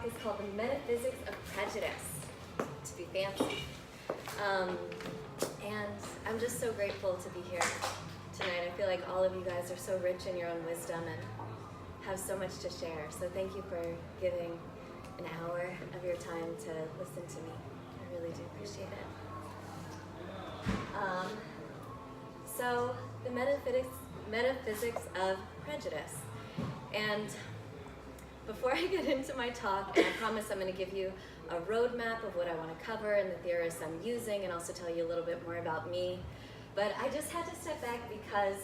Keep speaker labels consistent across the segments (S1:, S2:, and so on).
S1: talk is called The Metaphysics of Prejudice, to be fancy. And I'm just so grateful to be here tonight. I feel like all of you guys are so rich in your own wisdom and have so much to share. So thank you for giving an hour of your time to listen to me. I really do appreciate it. So the metaphysics of prejudice. And before I get into my talk, and I promise I'm going to give you a roadmap of what I want to cover and the theorists I'm using, and also tell you a little bit more about me. But I just had to step back because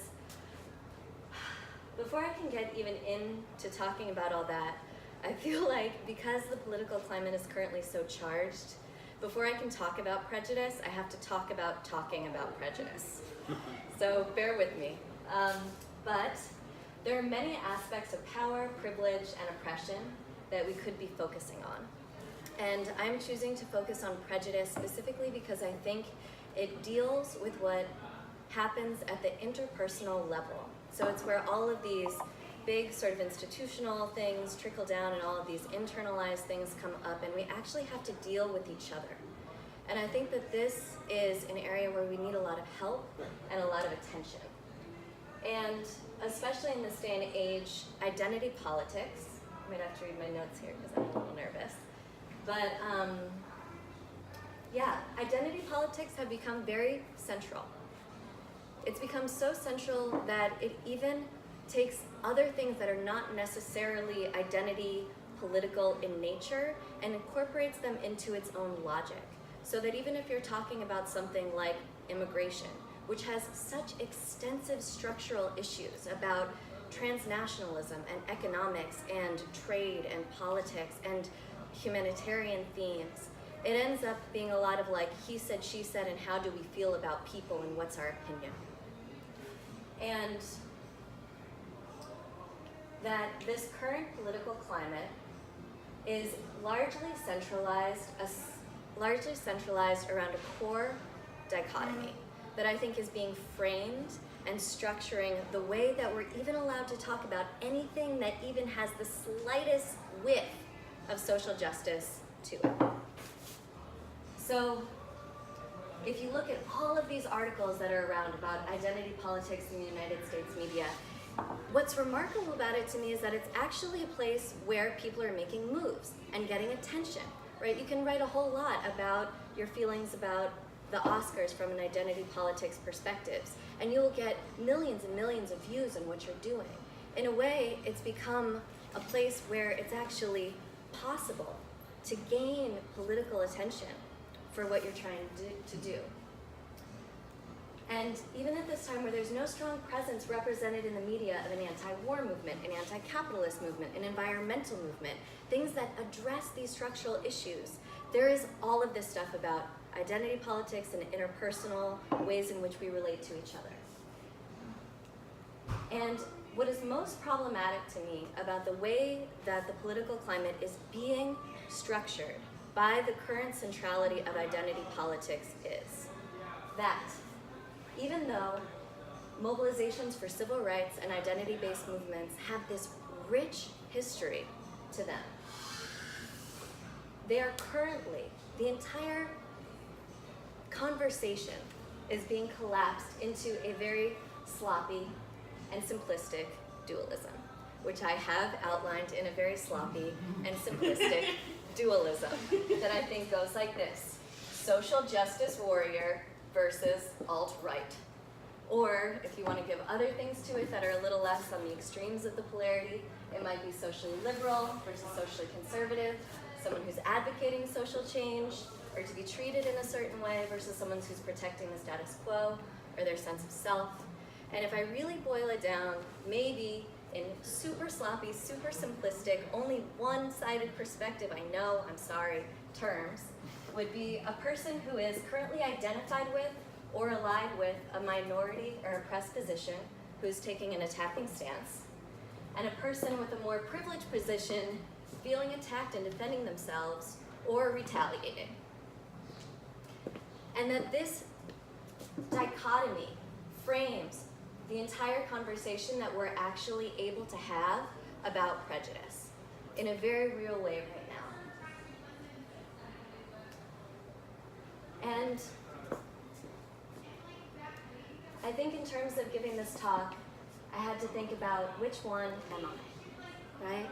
S1: before I can get even into talking about all that, I feel like because the political climate is currently so charged, before I can talk about prejudice, I have to talk about talking about prejudice. So bear with me. But there are many aspects of power, privilege, and oppression that we could be focusing on. And I'm choosing to focus on prejudice specifically because I think it deals with what happens at the interpersonal level. So it's where all of these big sort of institutional things trickle down and all of these internalized things come up, and we actually have to deal with each other. And I think that this is an area where we need a lot of help and a lot of attention. And especially in this day and age, identity politics, I might have to read my notes here because I'm a little nervous. But yeah, identity politics have become very central. It's become so central that it even takes other things that are not necessarily identity political in nature and incorporates them into its own logic. So that even if you're talking about something like immigration, which has such extensive structural issues about transnationalism and economics and trade and politics and humanitarian themes, it ends up being a lot of like he said, she said, and how do we feel about people and what's our opinion. And that this current political climate is largely centralized around a core dichotomy that I think is being framed and structuring the way that we're even allowed to talk about anything that even has the slightest whiff of social justice to it. So if you look at all of these articles that are around about identity politics in the United States media, what's remarkable about it to me is that it's actually a place where people are making moves and getting attention, right? You can write a whole lot about your feelings about the Oscars from an identity politics perspective, and you will get millions and millions of views on what you're doing. In a way, it's become a place where it's actually possible to gain political attention for what you're trying to do. And even at this time where there's no strong presence represented in the media of an anti-war movement, an anti-capitalist movement, an environmental movement, things that address these structural issues, there is all of this stuff about identity politics and interpersonal ways in which we relate to each other. And what is most problematic to me about the way that the political climate is being structured by the current centrality of identity politics is that even though mobilizations for civil rights and identity-based movements have this rich history to them, they are currently, the entire conversation is being collapsed into a very sloppy and simplistic dualism, which I have outlined in a very sloppy and simplistic dualism that I think goes like this: social justice warrior versus alt-right. Or if you want to give other things to it that are a little less on the extremes of the polarity, it might be socially liberal versus socially conservative, someone who's advocating social change or to be treated in a certain way versus someone who's protecting the status quo or their sense of self. And if I really boil it down, maybe in super sloppy, super simplistic, only one-sided perspective, I know, I'm sorry, terms, would be a person who is currently identified with or allied with a minority or oppressed position who's taking an attacking stance, and a person with a more privileged position feeling attacked and defending themselves or retaliating. And that this dichotomy frames the entire conversation that we're actually able to have about prejudice in a very real way right now. And I think in terms of giving this talk, I had to think about which one am I, right?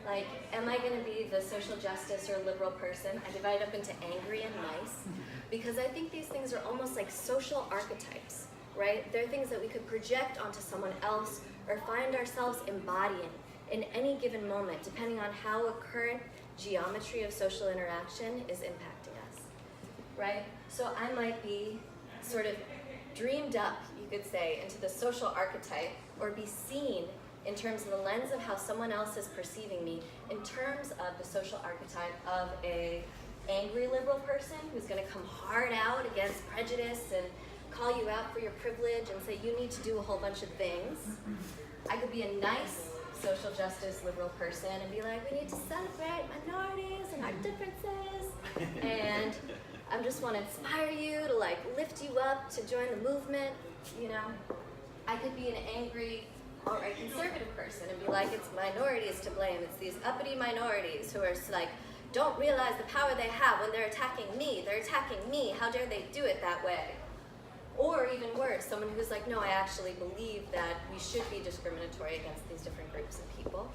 S1: Like, am I going to be the social justice or liberal person? I divide up into angry and nice, because I think these things are almost like social archetypes, right? They're things that we could project onto someone else or find ourselves embodying in any given moment, depending on how a current geometry of social interaction is impacting us, right? So I might be sort of dreamed up, you could say, into the social archetype, or be seen in terms of the lens of how someone else is perceiving me, in terms of the social archetype of a angry liberal person who's going to come hard out against prejudice and call you out for your privilege and say you need to do a whole bunch of things. I could be a nice social justice liberal person and be like, we need to celebrate minorities and our differences, and I just want to inspire you to like lift you up to join the movement, you know. I could be an angry alt-right conservative person and be like, it's minorities to blame. It's these uppity minorities who are like, don't realize the power they have when they're attacking me. They're attacking me. How dare they do it that way? Or even worse, someone who's like, no, I actually believe that we should be discriminatory against these different groups of people.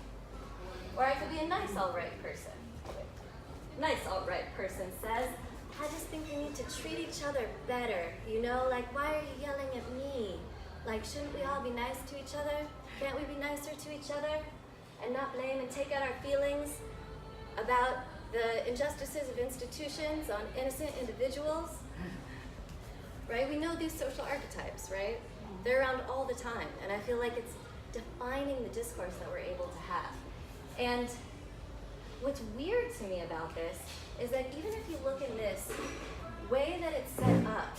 S1: Or I could be a nice alt-right person. Nice alt-right person says, I just think we need to treat each other better. You know, like, why are you yelling at me? Like, shouldn't we all be nice to each other? Can't we be nicer to each other? And not blame and take out our feelings about the injustices of institutions on innocent individuals? Right? We know these social archetypes, right? They're around all the time. And I feel like it's defining the discourse that we're able to have. And what's weird to me about this is that even if you look in this way that it's set up,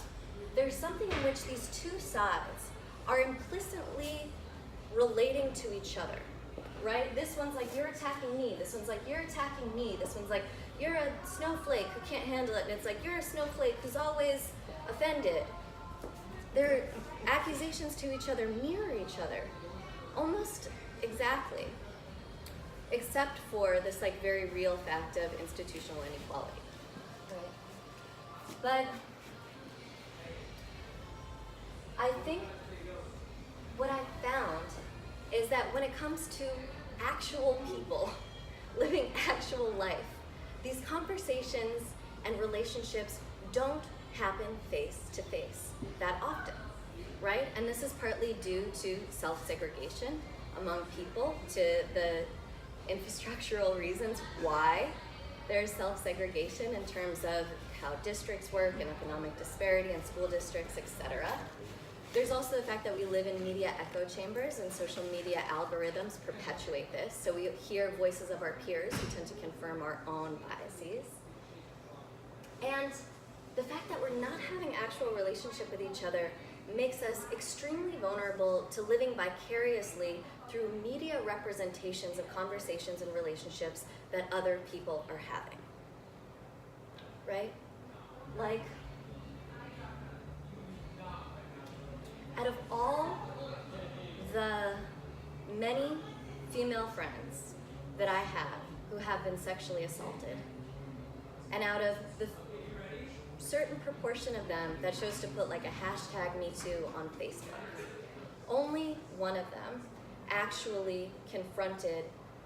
S1: there's something in which these two sides are implicitly relating to each other, right? This one's like, you're attacking me. This one's like, you're attacking me. This one's like, you're a snowflake who can't handle it. And it's like, you're a snowflake who's always offended. Their accusations to each other mirror each other almost exactly, except for this like very real fact of institutional inequality, right? But I think what I've found is that when it comes to actual people living actual life, these conversations and relationships don't happen face to face that often, right? And this is partly due to self-segregation among people, to the infrastructural reasons why there's self-segregation in terms of how districts work and economic disparity in school districts, etc. There's also the fact that we live in media echo chambers, and social media algorithms perpetuate this. So we hear voices of our peers who tend to confirm our own biases. And the fact that we're not having actual relationship with each other makes us extremely vulnerable to living vicariously through media representations of conversations and relationships that other people are having, right? Like, out of all the many female friends that I have who have been sexually assaulted, and out of the certain proportion of them that chose to put like a hashtag #MeToo on Facebook, only one of them actually confronted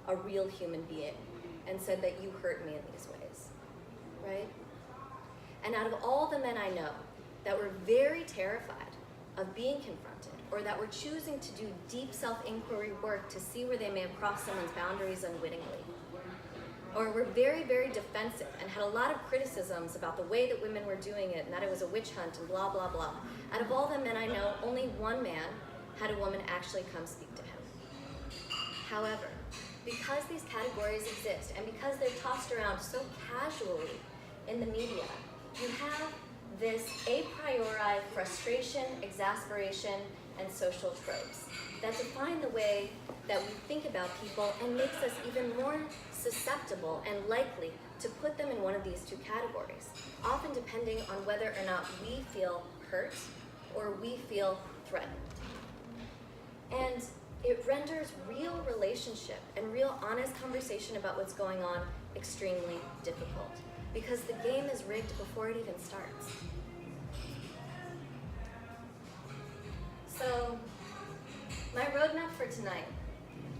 S1: a real human being and said that you hurt me in these ways, right? And out of all the men I know that were very terrified of being confronted, or that were choosing to do deep self-inquiry work to see where they may have crossed someone's boundaries unwittingly, or were very, very defensive and had a lot of criticisms about the way that women were doing it and that it was a witch hunt and blah, blah, blah. Out of all the men I know, only one man had a woman actually come speak to him. However, because these categories exist and because they're tossed around so casually in the media, you have this a priori frustration, exasperation, and social tropes that define the way that we think about people and makes us even more susceptible and likely to put them in one of these two categories, often depending on whether or not we feel hurt or we feel threatened. And it renders real relationship and real honest conversation about what's going on extremely difficult. because the game is rigged before it even starts. So, my roadmap for tonight.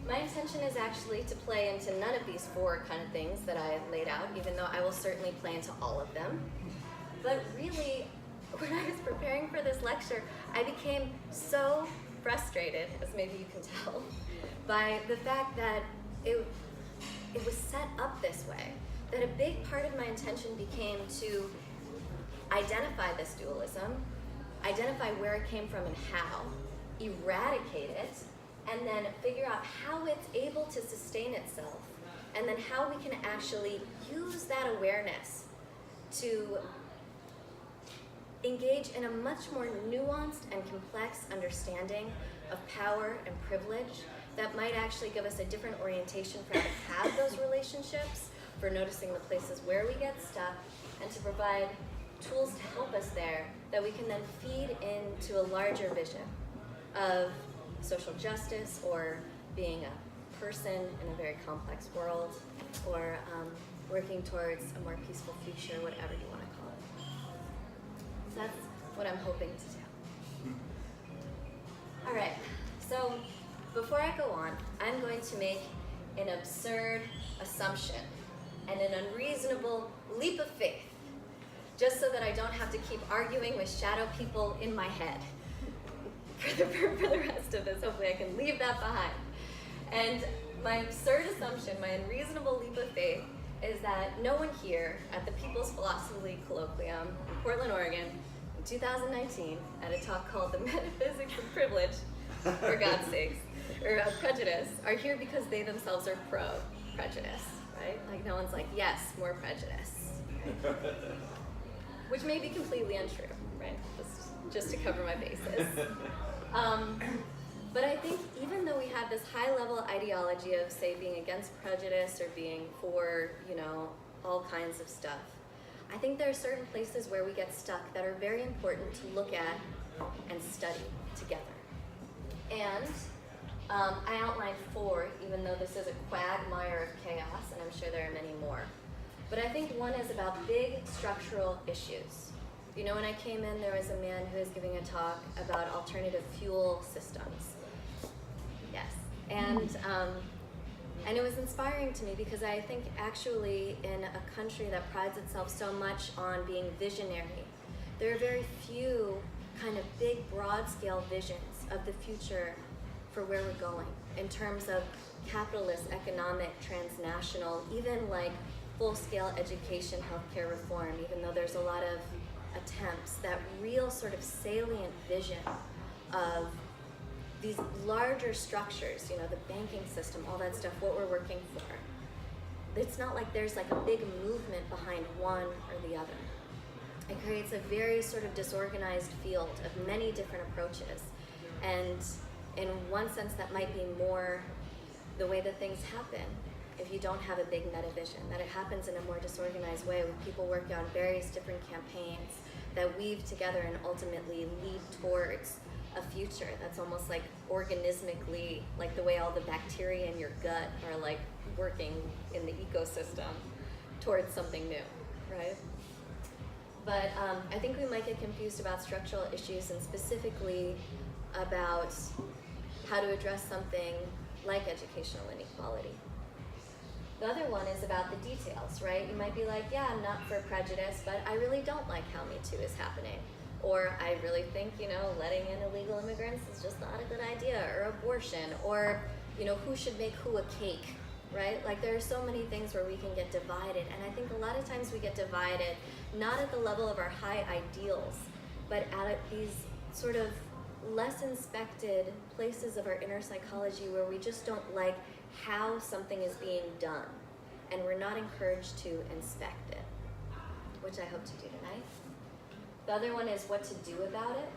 S1: My intention is actually to play into none of these four kind of things that I have laid out, even though I will certainly play into all of them. But really, when I was preparing for this lecture, I became so frustrated, as maybe you can tell, by the fact that it was set up this way, that a big part of my intention became to identify this dualism, identify where it came from and how, eradicate it, and then figure out how it's able to sustain itself, and then how we can actually use that awareness to engage in a much more nuanced and complex understanding of power and privilege that might actually give us a different orientation for how to have those relationships, for noticing the places where we get stuck, and to provide tools to help us there that we can then feed into a larger vision of social justice, or being a person in a very complex world, or working towards a more peaceful future, whatever you want to call it. So that's what I'm hoping to do. All right, so before I go on, I'm going to make an absurd assumption and an unreasonable leap of faith, just so that I don't have to keep arguing with shadow people in my head for the rest of this. Hopefully I can leave that behind. And my absurd assumption, my unreasonable leap of faith, is that no one here at the People's Philosophy League Colloquium in Portland, Oregon, in 2019, at a talk called The Metaphysics of Privilege, for God's sakes, or prejudice, are here because they themselves are pro-prejudice, right? Like, no one's like, yes, more prejudice, right? Which may be completely untrue, right? Just to cover my bases. But I think even though we have this high-level ideology of, say, being against prejudice or being for, all kinds of stuff, I think there are certain places where we get stuck that are very important to look at and study together. And I outlined four, even though this is a quagmire of chaos, and I'm sure there are many more. But I think one is about big structural issues. When I came in, there was a man who was giving a talk about alternative fuel systems. Yes. And it was inspiring to me because I think actually in a country that prides itself so much on being visionary, there are very few kind of big, broad-scale visions of the future for where we're going in terms of capitalist, economic, transnational, even like full-scale education, healthcare reform, even though there's a lot of attempts, that real sort of salient vision of these larger structures, the banking system, all that stuff, what we're working for. It's not like there's like a big movement behind one or the other. It creates a very sort of disorganized field of many different approaches. And in one sense, that might be more the way that things happen if you don't have a big meta vision, that it happens in a more disorganized way with people working on various different campaigns that weave together and ultimately lead towards a future that's almost like organismically, like the way all the bacteria in your gut are like working in the ecosystem towards something new, right? But I think we might get confused about structural issues and specifically about how to address something like educational inequality. The other one is about the details, right? You might be like, yeah, I'm not for prejudice, but I really don't like how Me Too is happening. Or I really think, letting in illegal immigrants is just not a good idea, or abortion, or, who should make who a cake, right? Like there are so many things where we can get divided, and I think a lot of times we get divided not at the level of our high ideals, but at these sort of less inspected places of our inner psychology where we just don't like how something is being done, and we're not encouraged to inspect it, which I hope to do tonight. The other one is what to do about it.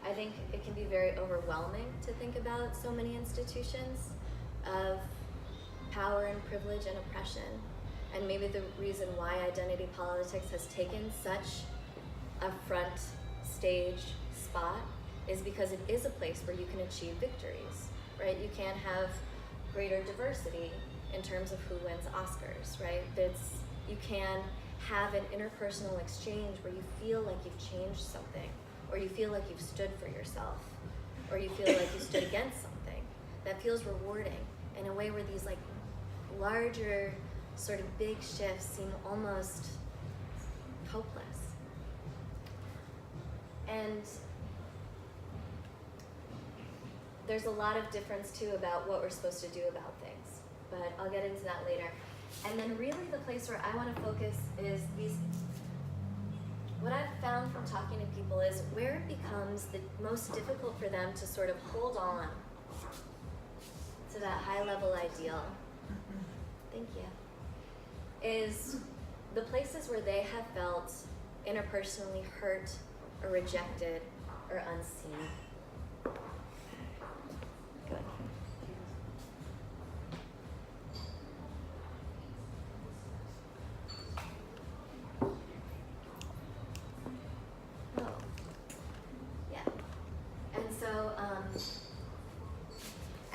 S1: I think it can be very overwhelming to think about so many institutions of power and privilege and oppression, and maybe the reason why identity politics has taken such a front stage spot is because it is a place where you can achieve victories, right? You can have greater diversity in terms of who wins Oscars, right? You can have an interpersonal exchange where you feel like you've changed something, or you feel like you've stood for yourself, or you feel like you stood against something. That feels rewarding in a way where these like larger sort of big shifts seem almost hopeless. And there's a lot of difference too about what we're supposed to do about things, but I'll get into that later. And then really the place where I want to focus is what I've found from talking to people is where it becomes the most difficult for them to sort of hold on to that high level ideal, thank you, is the places where they have felt interpersonally hurt or rejected or unseen. Good. Oh, yeah. And so,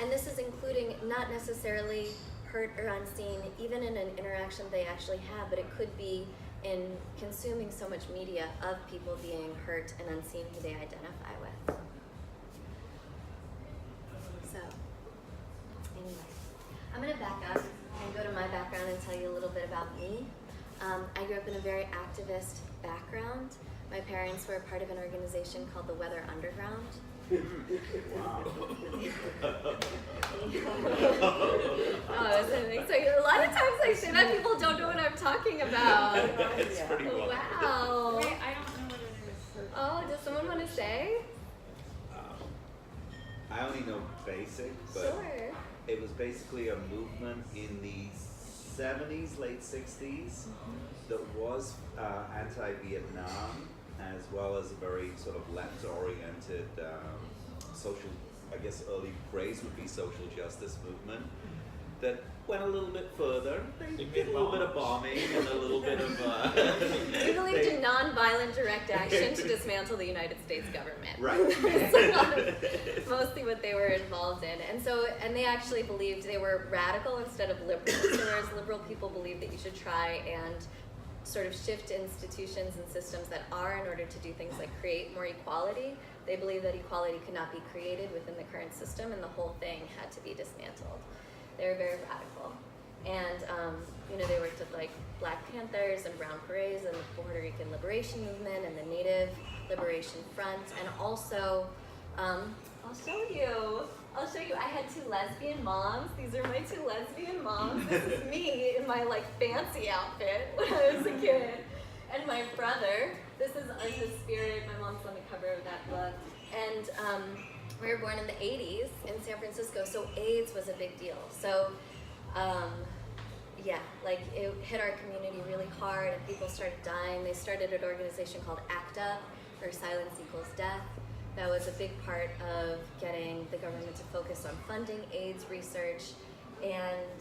S1: and this is including not necessarily hurt or unseen, even in an interaction they actually have, but it could be in consuming so much media of people being hurt and unseen who they identify with. So, anyway, I'm going to back up and go to my background and tell you a little bit about me. I grew up in a very activist background. My parents were part of an organization called the Weather Underground.
S2: Wow.
S1: So a lot of times I say that people don't know what I'm talking about.
S2: It's pretty wild.
S1: Wow.
S3: Wait, I don't know what it is.
S1: Oh, does someone want to say?
S2: I only know basic, but
S1: Sure.
S2: it was basically a movement in the 70s, late 60s that was anti-Vietnam, as well as a very sort of left-oriented social, I guess early phrase would be social justice movement, that went a little bit further. They did a little bit of bombing and a little bit of...
S1: We believed in non-violent direct action to dismantle the United States government.
S2: Right.
S1: Mostly what they were involved in. And they actually believed they were radical instead of liberal. So whereas liberal people believe that you should try and sort of shift institutions and systems that are in order to do things like create more equality, they believe that equality could not be created within the current system and the whole thing had to be dismantled. They were very radical. And, they worked with like Black Panthers and Brown Berets and the Puerto Rican Liberation Movement and the Native Liberation Front. And also, I'll show you, I had two lesbian moms. These are my two lesbian moms. This is me in my like fancy outfit when I was a kid. And my brother, this is In the Spirit, my mom's on the cover of that book. And we were born in the 80s in San Francisco, so AIDS was a big deal. So, it hit our community really hard and people started dying. They started an organization called ACT UP, or Silence Equals Death. That was a big part of getting the government to focus on funding AIDS research. And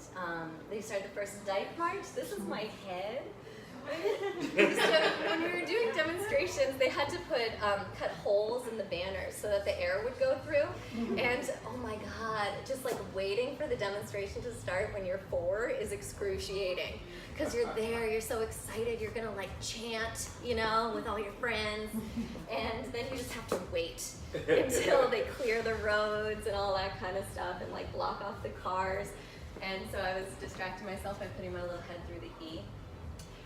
S1: they started the first Dyke March. This is my head. So when we were doing demonstrations, they had to cut holes in the banners so that the air would go through. And oh my God, just like waiting for the demonstration to start when you're 4 is excruciating. Because you're there, you're so excited, you're gonna like chant, with all your friends. And then you just have to wait until they clear the roads and all that kind of stuff and like block off the cars. And so I was distracting myself by putting my little head through the E.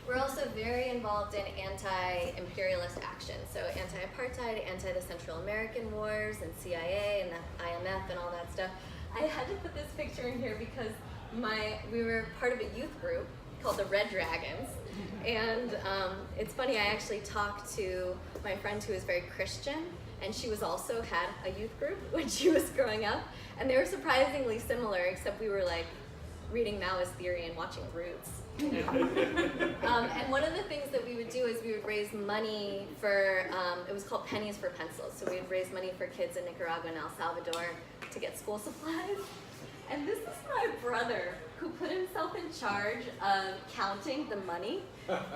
S1: We're also very involved in anti-imperialist action, so anti-apartheid, anti-the Central American Wars, and CIA, and the IMF, and all that stuff. I had to put this picture in here because we were part of a youth group called the Red Dragons, and it's funny, I actually talked to my friend who is very Christian, and she also had a youth group when she was growing up, and they were surprisingly similar, except we were like reading Maoist theory and watching Roots. And one of the things that we would do is we would raise money for, it was called Pennies for Pencils. So we would raise money for kids in Nicaragua and El Salvador to get school supplies. And this is my brother who put himself in charge of counting the money.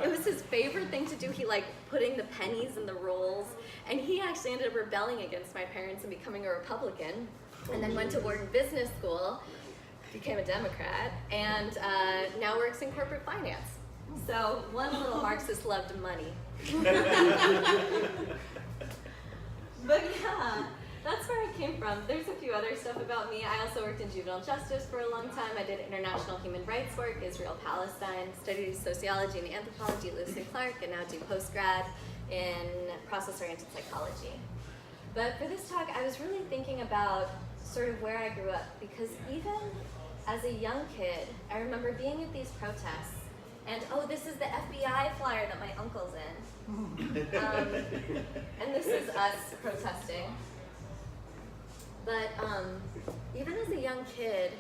S1: It was his favorite thing to do. He liked putting the pennies in the rolls. And he actually ended up rebelling against my parents and becoming a Republican. And then went to Wharton Business School, became a Democrat, and now works in corporate finance. So one little Marxist loved money. But yeah, that's where I came from. There's a few other stuff about me. I also worked in juvenile justice for a long time. I did international human rights work, Israel-Palestine, studied sociology and anthropology at Lewis and Clark, and now do postgrad in process-oriented psychology. But for this talk, I was really thinking about sort of where I grew up, because even as a young kid, I remember being at these protests, and oh, this is the FBI flyer that my uncle's in. And this is us protesting. But even as a young kid,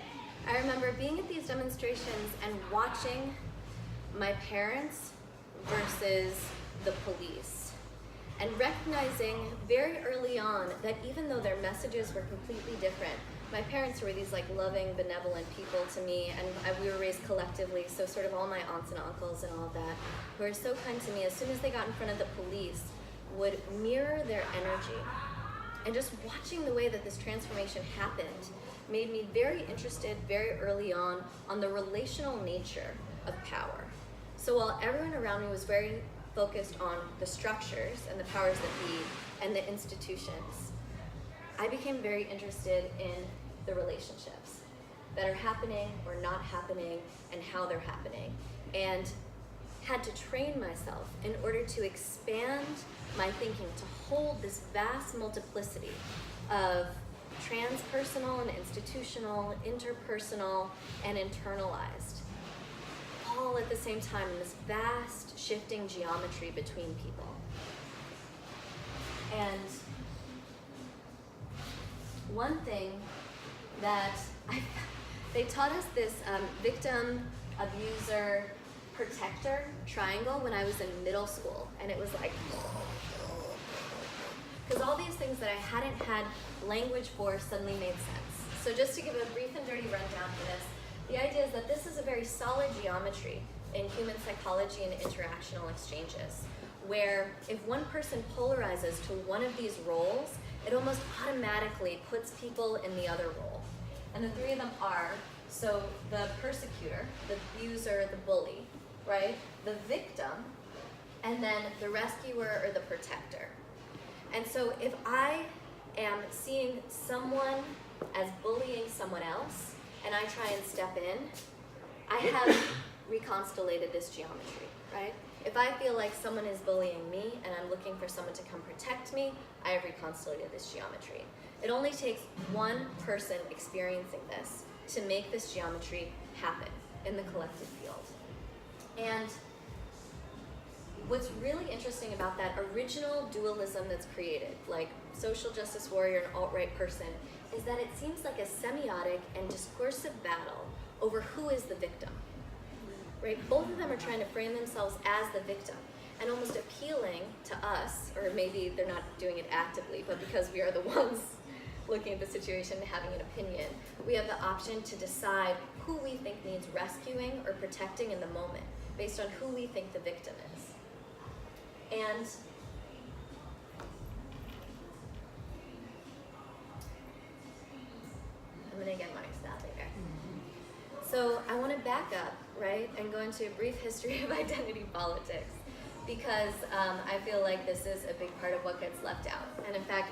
S1: I remember being at these demonstrations and watching my parents versus the police, and recognizing very early on that even though their messages were completely different, my parents were these like loving, benevolent people to me, and we were raised collectively, so sort of all my aunts and uncles and all of that, who were so kind to me, as soon as they got in front of the police, would mirror their energy. And just watching the way that this transformation happened made me very interested very early on the relational nature of power. So while everyone around me was very focused on the structures and the powers that be and the institutions, I became very interested in the relationships that are happening or not happening and how they're happening, and had to train myself in order to expand my thinking to hold this vast multiplicity of transpersonal and institutional, interpersonal, and internalized, all at the same time in this vast shifting geometry between people. And one thing that they taught us this victim, abuser, protector triangle when I was in middle school, and it was like, because all these things that I hadn't had language for suddenly made sense. So just to give a brief and dirty rundown for this, the idea is that this is a very solid geometry in human psychology and interactional exchanges, where if one person polarizes to one of these roles, it almost automatically puts people in the other role. And the three of them are, so the persecutor, the abuser, the bully, right? The victim, and then the rescuer or the protector. And so if I am seeing someone as bullying someone else, and I try and step in, I have reconstellated this geometry, right? If I feel like someone is bullying me and I'm looking for someone to come protect me, I have reconstellated this geometry. It only takes one person experiencing this to make this geometry happen in the collective field. And what's really interesting about that original dualism that's created, like social justice warrior and alt-right person, is that it seems like a semiotic and discursive battle over who is the victim, right? Both of them are trying to frame themselves as the victim and almost appealing to us, or maybe they're not doing it actively, but because we are the ones looking at the situation and having an opinion, we have the option to decide who we think needs rescuing or protecting in the moment based on who we think the victim is. And I'm gonna get marked that later. So I wanna back up, right, and go into a brief history of identity politics, because I feel like this is a big part of what gets left out. And in fact,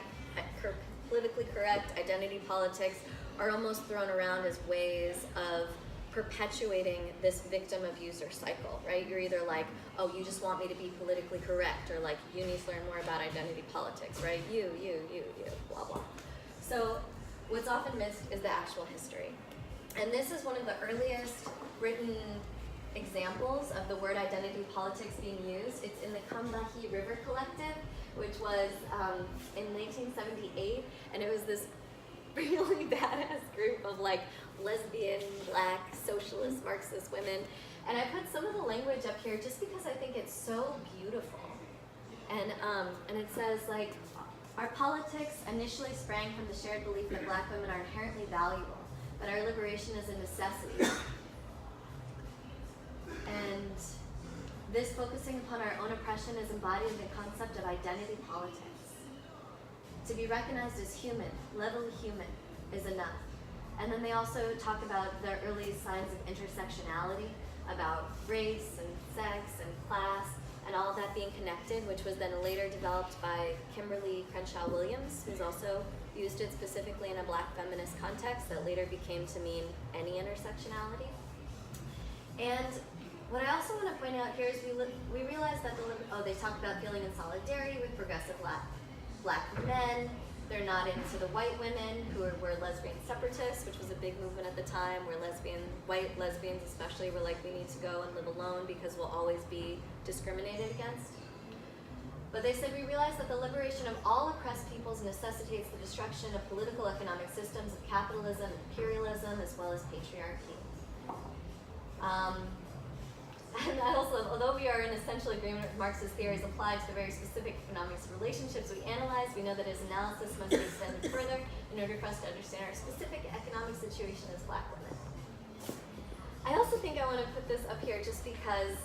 S1: politically correct identity politics are almost thrown around as ways of perpetuating this victim-abuser cycle, right? You're either like, oh, you just want me to be politically correct, or like, you need to learn more about identity politics, right? You, blah, blah. So what's often missed is the actual history. And this is one of the earliest written examples of the word identity politics being used. It's in the Combahee River Collective, which was in 1978, and it was this really badass group of like lesbian, black, socialist, Marxist women. And I put some of the language up here just because I think it's so beautiful. And it says like, our politics initially sprang from the shared belief that black women are inherently valuable, but our liberation is a necessity. And this focusing upon our own oppression is embodied in the concept of identity politics. To be recognized as human, levelly human, is enough. And then they also talk about the early signs of intersectionality, about race and sex and class and all of that being connected, which was then later developed by Kimberly Crenshaw Williams, who's also used it specifically in a Black feminist context that later became to mean any intersectionality. And what I also want to point out here is we realize that they talk about feeling in solidarity with progressive black men. They're not into the white women who were lesbian separatists, which was a big movement at the time, where white lesbians especially were like, we need to go and live alone because we'll always be discriminated against. But they said, we realize that the liberation of all oppressed peoples necessitates the destruction of political economic systems of capitalism, imperialism, as well as patriarchy. And also, although we are in essential agreement with Marxist theories applied to the very specific economics relationships we analyze, we know that his analysis must be extended further in order for us to understand our specific economic situation as Black women. I also think I want to put this up here just because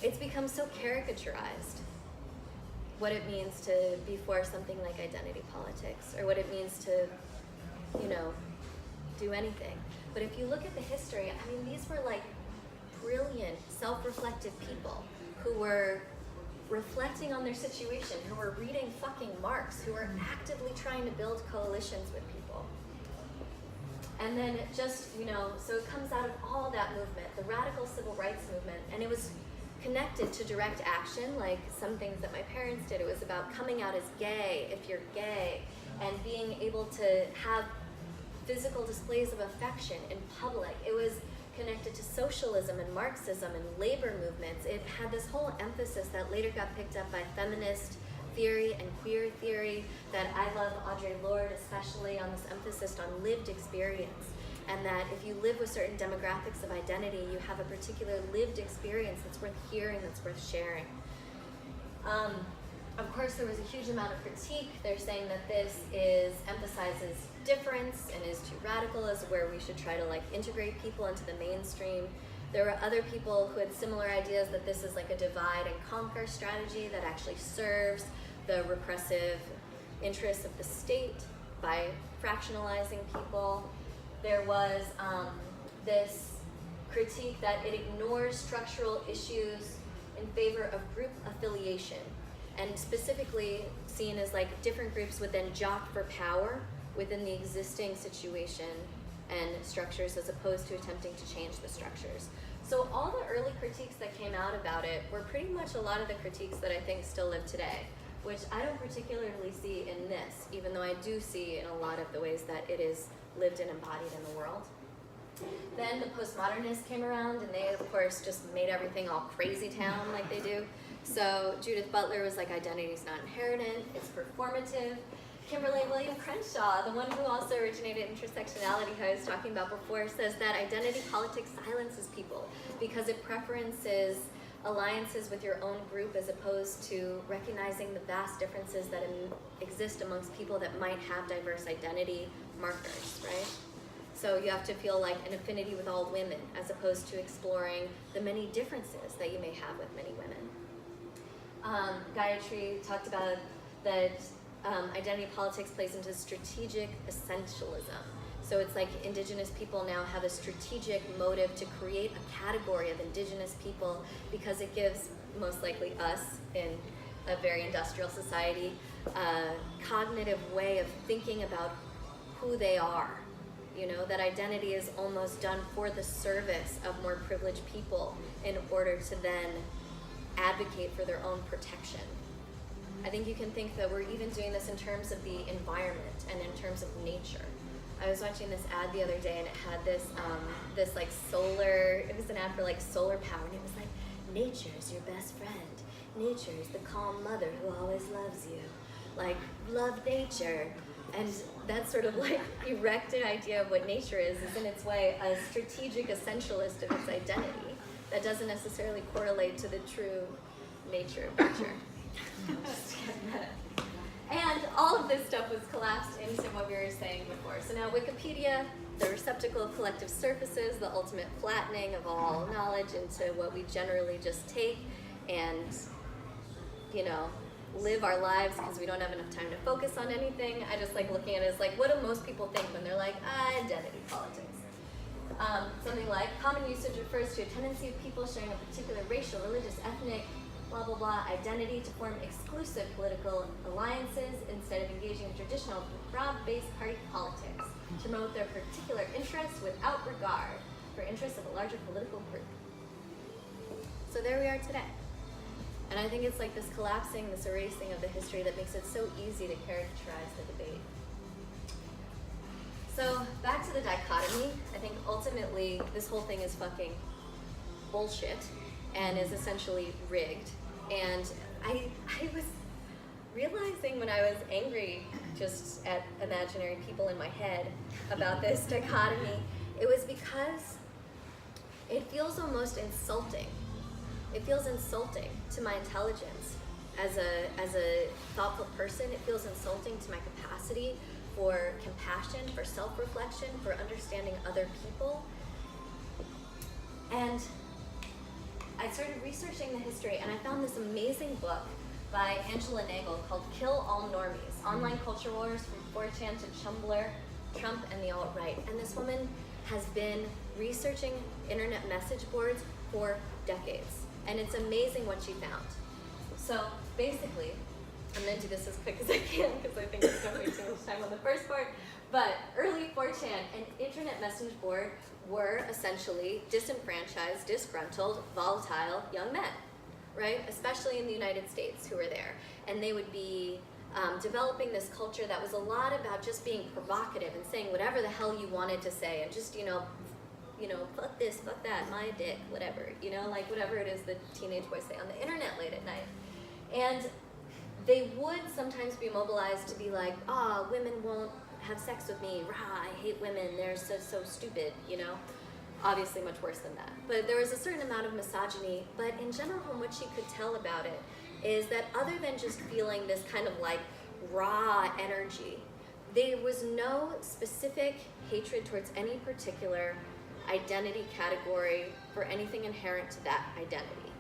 S1: it's become so caricaturized, what it means to be for something like identity politics, or what it means to, do anything. But if you look at the history, I mean, these were like brilliant, self-reflective people who were reflecting on their situation, who were reading fucking Marx, who were actively trying to build coalitions with people. And then it just, so it comes out of all that movement, the radical civil rights movement, and it was connected to direct action, like some things that my parents did. It was about coming out as gay, if you're gay, and being able to have physical displays of affection in public. It was connected to socialism and Marxism and labor movements. It had this whole emphasis that later got picked up by feminist theory and queer theory, that I love Audre Lorde especially on this emphasis on lived experience, and that if you live with certain demographics of identity, you have a particular lived experience that's worth hearing, that's worth sharing. Of course, there was a huge amount of critique. They're saying that this emphasizes difference and is too radical, as where we should try to integrate people into the mainstream. There were other people who had similar ideas that this is like a divide and conquer strategy that actually serves the repressive interests of the state by fractionalizing people. There was this critique that it ignores structural issues in favor of group affiliation, and specifically seen as different groups would then jock for power within the existing situation and structures, as opposed to attempting to change the structures. So all the early critiques that came out about it were pretty much a lot of the critiques that I think still live today, which I don't particularly see in this, even though I do see in a lot of the ways that it is lived and embodied in the world. Then the postmodernists came around, and they, of course, just made everything all crazy town like they do. So Judith Butler was like, identity's not inherited, it's performative. Kimberly William Crenshaw, the one who also originated intersectionality, who I was talking about before, says that identity politics silences people because it preferences alliances with your own group as opposed to recognizing the vast differences that exist amongst people that might have diverse identity markers, right? So you have to feel like an affinity with all women as opposed to exploring the many differences that you may have with many women. Gayatri talked about that identity politics plays into strategic essentialism. So it's like indigenous people now have a strategic motive to create a category of indigenous people because it gives, most likely us in a very industrial society, a cognitive way of thinking about who they are. That identity is almost done for the service of more privileged people in order to then advocate for their own protection. I think you can think that we're even doing this in terms of the environment and in terms of nature. I was watching this ad the other day, and it had this solar, it was an ad for solar power, and it was like, nature is your best friend. Nature is the calm mother who always loves you. Love nature. And that sort of erected idea of what nature is in its way a strategic essentialist of its identity that doesn't necessarily correlate to the true nature of nature. And all of this stuff was collapsed into what we were saying before. So now Wikipedia, the receptacle of collective surfaces, the ultimate flattening of all knowledge into what we generally just take and, live our lives because we don't have enough time to focus on anything. I just like looking at it as what do most people think when they're like, identity politics? Something like, common usage refers to a tendency of people sharing a particular racial, religious, ethnic, blah, blah, blah, identity to form exclusive political alliances instead of engaging in traditional broad-based party politics to promote their particular interests without regard for interests of a larger political group. So there we are today. And I think it's like this collapsing, this erasing of the history that makes it so easy to characterize the debate. So back to the dichotomy, I think ultimately this whole thing is fucking bullshit and is essentially rigged. And I was realizing when I was angry just at imaginary people in my head about this dichotomy, it was because it feels almost insulting. It feels insulting to my intelligence as a thoughtful person. It feels insulting to my capacity for compassion, for self-reflection, for understanding other people. And I started researching the history, and I found this amazing book by Angela Nagel called Kill All Normies, Online Culture Wars from 4chan to Tumblr, Trump and the Alt-Right. And this woman has been researching internet message boards for decades. And it's amazing what she found. So basically, I'm going to do this as quick as I can because I think I spent way too much time on the first part. But early 4chan and internet message board were essentially disenfranchised, disgruntled, volatile young men, right? Especially in the United States who were there. And they would be developing this culture that was a lot about just being provocative and saying whatever the hell you wanted to say and just, you know, fuck this, fuck that, my dick, whatever, like whatever it is that teenage boys say on the internet late at night. And they would sometimes be mobilized to be like, women won't have sex with me, rah, I hate women, they're so stupid, Obviously much worse than that. But there was a certain amount of misogyny, but in general from what she could tell about it is that other than just feeling this kind of like raw energy, there was no specific hatred towards any particular identity category for anything inherent to that identity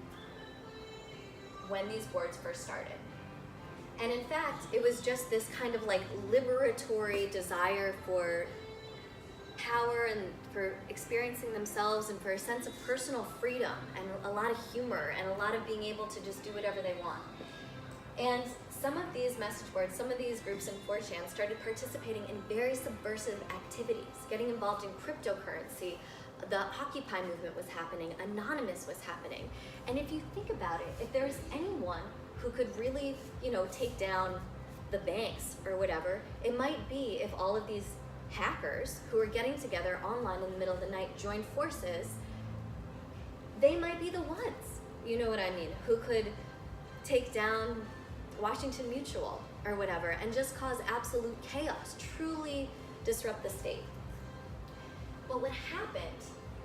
S1: when these boards first started. And in fact, it was just this kind of like liberatory desire for power and for experiencing themselves and for a sense of personal freedom and a lot of humor and a lot of being able to just do whatever they want. And some of these message boards, some of these groups in 4chan started participating in very subversive activities, getting involved in cryptocurrency. The Occupy movement was happening, Anonymous was happening. And if you think about it, if there's anyone who could really, take down the banks or whatever, it might be if all of these hackers who are getting together online in the middle of the night joined forces. They might be the ones, you know what I mean, who could take down Washington Mutual or whatever and just cause absolute chaos, truly disrupt the state. But what happened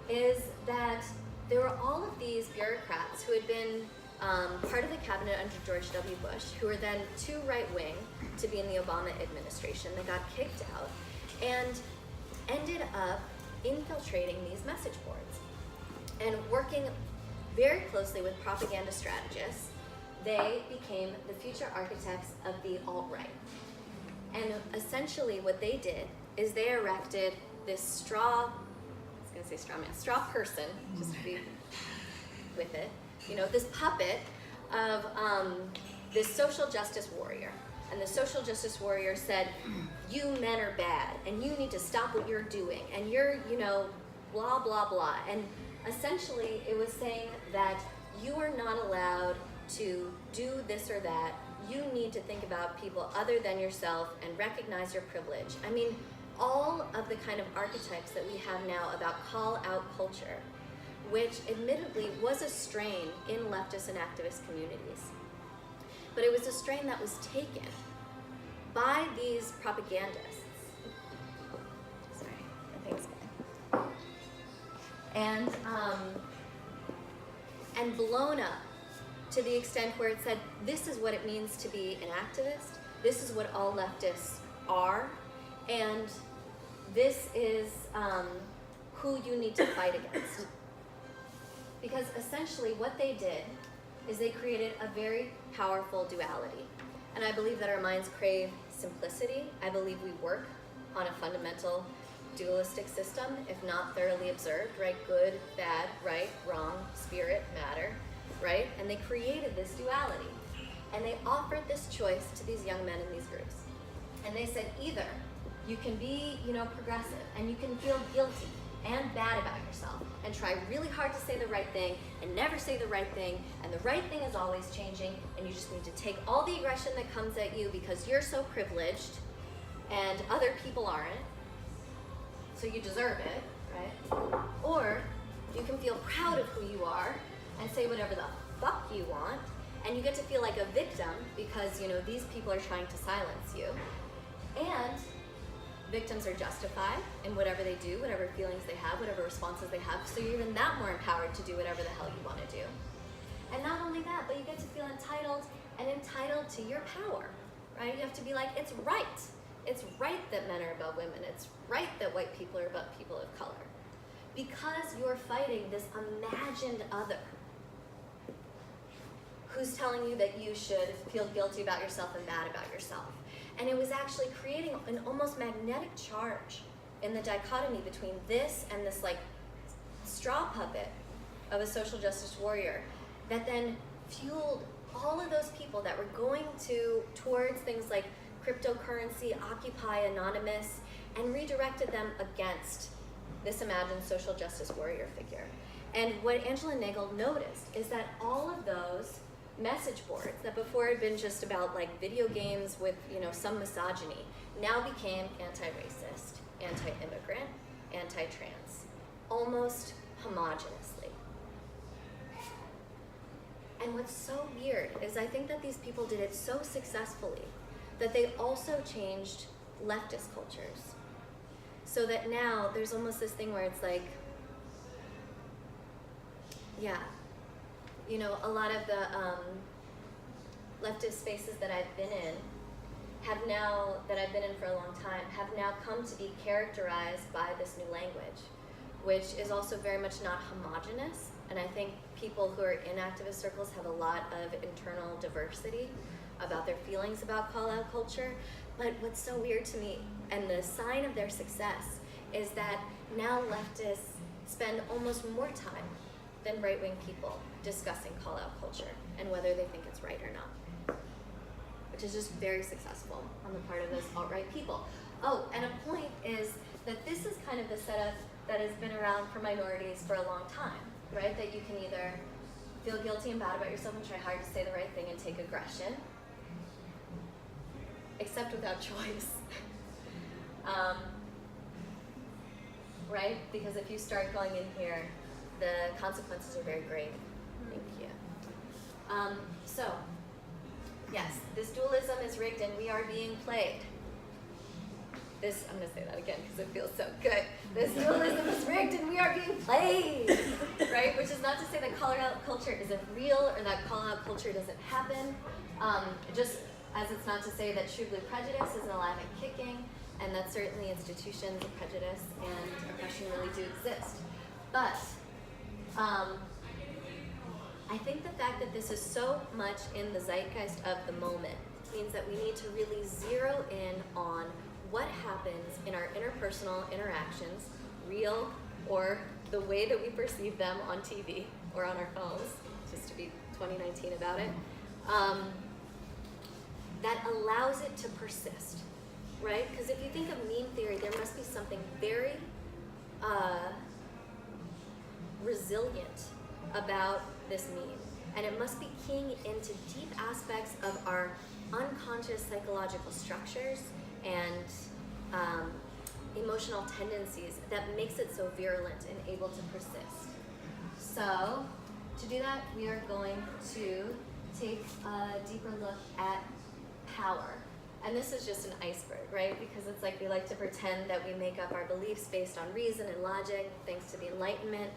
S1: is that there were all of these bureaucrats who had been part of the cabinet under George W. Bush, who were then too right-wing to be in the Obama administration. They got kicked out and ended up infiltrating these message boards and working very closely with propaganda strategists. They became the future architects of the alt-right. And essentially what they did is they erected this straw person, just to be with it, this puppet of this social justice warrior. And the social justice warrior said, you men are bad, and you need to stop what you're doing, and you're, blah, blah, blah. And essentially it was saying that you are not allowed to do this or that. You need to think about people other than yourself and recognize your privilege. I mean, all of the kind of archetypes that we have now about call-out culture, which admittedly was a strain in leftist and activist communities. But it was a strain that was taken by these propagandists. Sorry, I think it's good. And blown up to the extent where it said, this is what it means to be an activist, this is what all leftists are, and this is who you need to fight against. Because essentially what they did is they created a very powerful duality. And I believe that our minds crave simplicity. I believe we work on a fundamental dualistic system, if not thoroughly observed, right? Good, bad, right, wrong, spirit, matter, right? And they created this duality. And they offered this choice to these young men in these groups. And they said, either you can be, progressive, and you can feel guilty and bad about yourself, and try really hard to say the right thing, and never say the right thing, and the right thing is always changing, and you just need to take all the aggression that comes at you because you're so privileged, and other people aren't, so you deserve it, right? Or you can feel proud of who you are, and say whatever the fuck you want, and you get to feel like a victim because, these people are trying to silence you. And victims are justified in whatever they do, whatever feelings they have, whatever responses they have, so you're even that more empowered to do whatever the hell you want to do. And not only that, but you get to feel entitled to your power, right? You have to be like, it's right. It's right that men are above women. It's right that white people are above people of color. Because you're fighting this imagined other who's telling you that you should feel guilty about yourself and bad about yourself. And it was actually creating an almost magnetic charge in the dichotomy between this and this straw puppet of a social justice warrior that then fueled all of those people that were going towards things like cryptocurrency, Occupy, Anonymous, and redirected them against this imagined social justice warrior figure. And what Angela Nagel noticed is that all of those message boards that before had been just about video games with some misogyny now became anti-racist, anti-immigrant, anti-trans, almost homogeneously. And what's so weird is I think that these people did it so successfully that they also changed leftist cultures. So that now there's almost this thing where it's a lot of the leftist spaces that I've been in that I've been in for a long time, have now come to be characterized by this new language, which is also very much not homogenous. And I think people who are in activist circles have a lot of internal diversity about their feelings about call-out culture. But what's so weird to me, and the sign of their success, is that now leftists spend almost more time than right-wing people discussing call-out culture and whether they think it's right or not, which is just very successful on the part of those alt-right people. Oh, and a point is that this is kind of the setup that has been around for minorities for a long time, right? That you can either feel guilty and bad about yourself and try hard to say the right thing and take aggression, except without choice. Right? Because if you start going in here, the consequences are very grave. Thank you. So, yes, this dualism is rigged and we are being played. I'm going to say that again because it feels so good. This dualism is rigged and we are being played, right? Which is not to say that call-out culture isn't real or that call-out culture doesn't happen. Just as it's not to say that true blue prejudice isn't alive and kicking, and that certainly institutions of prejudice and oppression really do exist. But I think the fact that this is so much in the zeitgeist of the moment means that we need to really zero in on what happens in our interpersonal interactions, real or the way that we perceive them on TV or on our phones, just to be 2019 about it, that allows it to persist, right? Because if you think of meme theory, there must be something very resilient about this meme. And it must be keying into deep aspects of our unconscious psychological structures and emotional tendencies that makes it so virulent and able to persist. So, to do that, we are going to take a deeper look at power. And this is just an iceberg, right? Because it's like we like to pretend that we make up our beliefs based on reason and logic, thanks to the Enlightenment,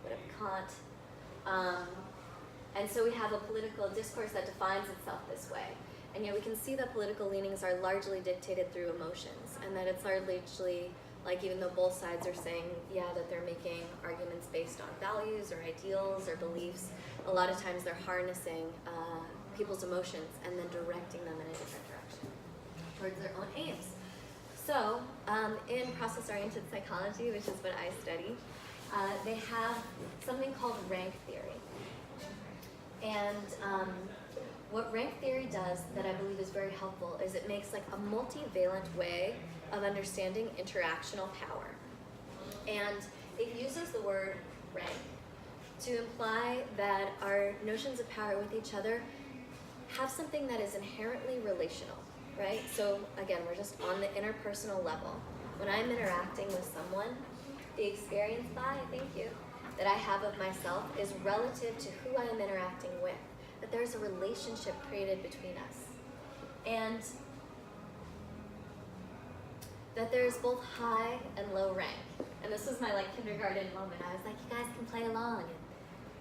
S1: whatever Kant. And so we have a political discourse that defines itself this way. And yet we can see that political leanings are largely dictated through emotions, and that it's largely, like, even though both sides are saying, yeah, that they're making arguments based on values or ideals or beliefs, a lot of times they're harnessing people's emotions and then directing them in a different direction towards their own aims. So, in process-oriented psychology, which is what I study, they have something called rank theory. And what rank theory does that I believe is very helpful is it makes like a multivalent way of understanding interactional power. And it uses the word rank to imply that our notions of power with each other have something that is inherently relational, right? So again, we're just on the interpersonal level. When I'm interacting with someone, the experience that I have of myself is relative to who I am interacting with, that there's a relationship created between us. And that there's both high and low rank. And this was my like kindergarten moment. I was like, you guys can play along and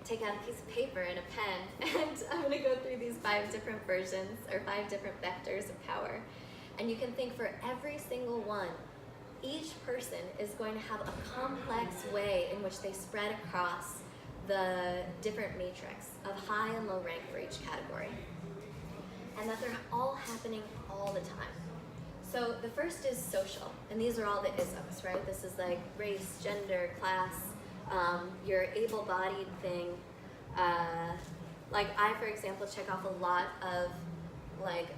S1: take out a piece of paper and a pen, and I'm gonna go through these 5 different versions, or 5 different vectors of power. And you can think for every single one, each person is going to have a complex way in which they spread across the different matrix of high and low rank for each category. And that they're all happening all the time. So the first is social, and these are all the isms, right? This is like race, gender, class, your able-bodied thing. Like I, for example, check off a lot of like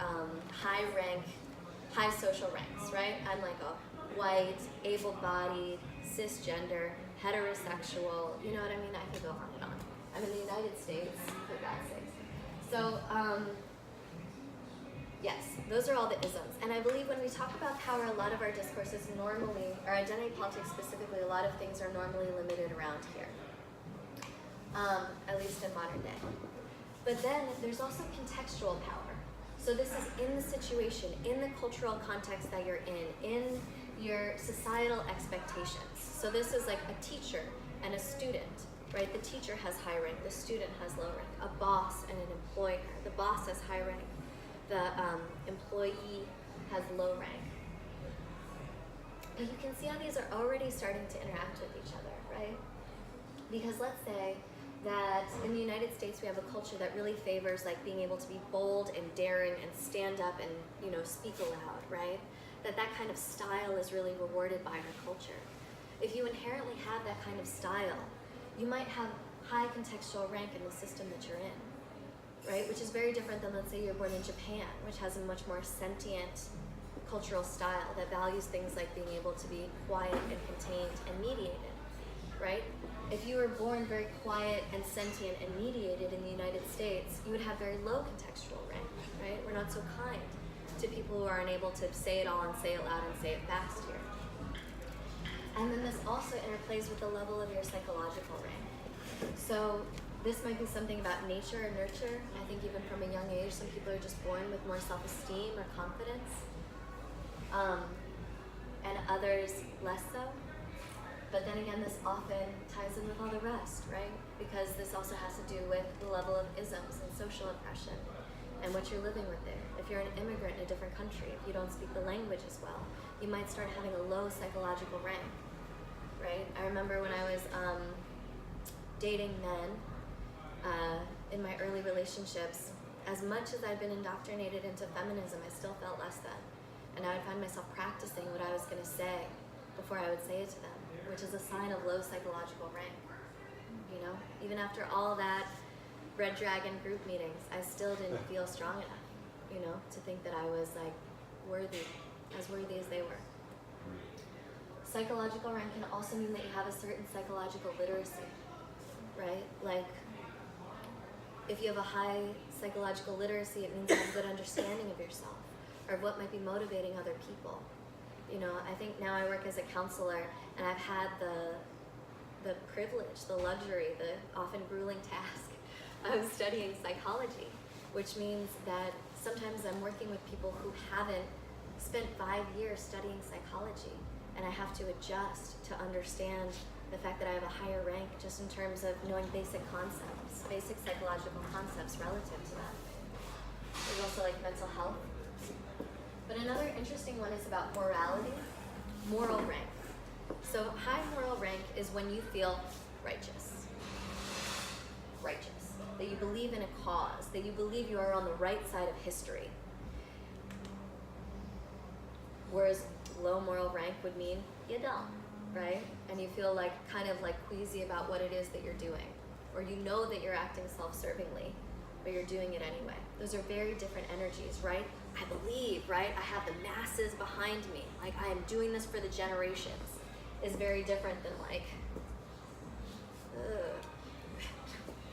S1: high rank, high social ranks, right? I'm like a white, able-bodied, cisgender, heterosexual, you know what I mean? I could go on and on. I'm in the United States, for God's sake. So, yes, those are all the isms. And I believe when we talk about power, a lot of our discourses normally, or identity politics specifically, a lot of things are normally limited around here, at least in modern day. But then there's also contextual power. So this is in the situation, in the cultural context that you're in your societal expectations. So this is like a teacher and a student, right? The teacher has high rank, the student has low rank. A boss and an employer. The boss has high rank, the employee has low rank. But you can see how these are already starting to interact with each other, right? Because let's say that in the United States we have a culture that really favors like being able to be bold and daring and stand up and, you know, speak aloud, right? That kind of style is really rewarded by our culture. If you inherently have that kind of style, you might have high contextual rank in the system that you're in, right? Which is very different than, let's say, you're born in Japan, which has a much more sentient cultural style that values things like being able to be quiet and contained and mediated, right? If you were born very quiet and sentient and mediated in the United States, you would have very low contextual rank, right? We're not so kind to people who are unable to say it all and say it loud and say it fast here. And then this also interplays with the level of your psychological rank. So this might be something about nature or nurture. I think even from a young age, some people are just born with more self-esteem or confidence, and others less so. But then again, this often ties in with all the rest, right? Because this also has to do with the level of isms and social oppression and what you're living with there. If you're an immigrant in a different country, if you don't speak the language as well, you might start having a low psychological rank, right? I remember when I was dating men in my early relationships, as much as I'd been indoctrinated into feminism, I still felt less than. And I would find myself practicing what I was gonna say before I would say it to them, which is a sign of low psychological rank, you know? Even after all that Red Dragon group meetings, I still didn't feel strong enough, you know, to think that I was like as worthy as they were. Psychological rank can also mean that you have a certain psychological literacy, right? Like, if you have a high psychological literacy, it means you have a good understanding of yourself or what might be motivating other people. You know, I think now I work as a counselor and I've had the privilege, the luxury, the often grueling task of studying psychology, which means that sometimes I'm working with people who haven't spent 5 years studying psychology, and I have to adjust to understand the fact that I have a higher rank just in terms of knowing basic concepts, basic psychological concepts relative to that. There's also like mental health. But another interesting one is about morality, moral rank. So high moral rank is when you feel righteous, that you believe in a cause, that you believe you are on the right side of history. Whereas low moral rank would mean you don't, right? And you feel like kind of like queasy about what it is that you're doing, or you know that you're acting self-servingly, but you're doing it anyway. Those are very different energies, right? I believe, right? I have the masses behind me. Like, I am doing this for the generations. Is very different than like,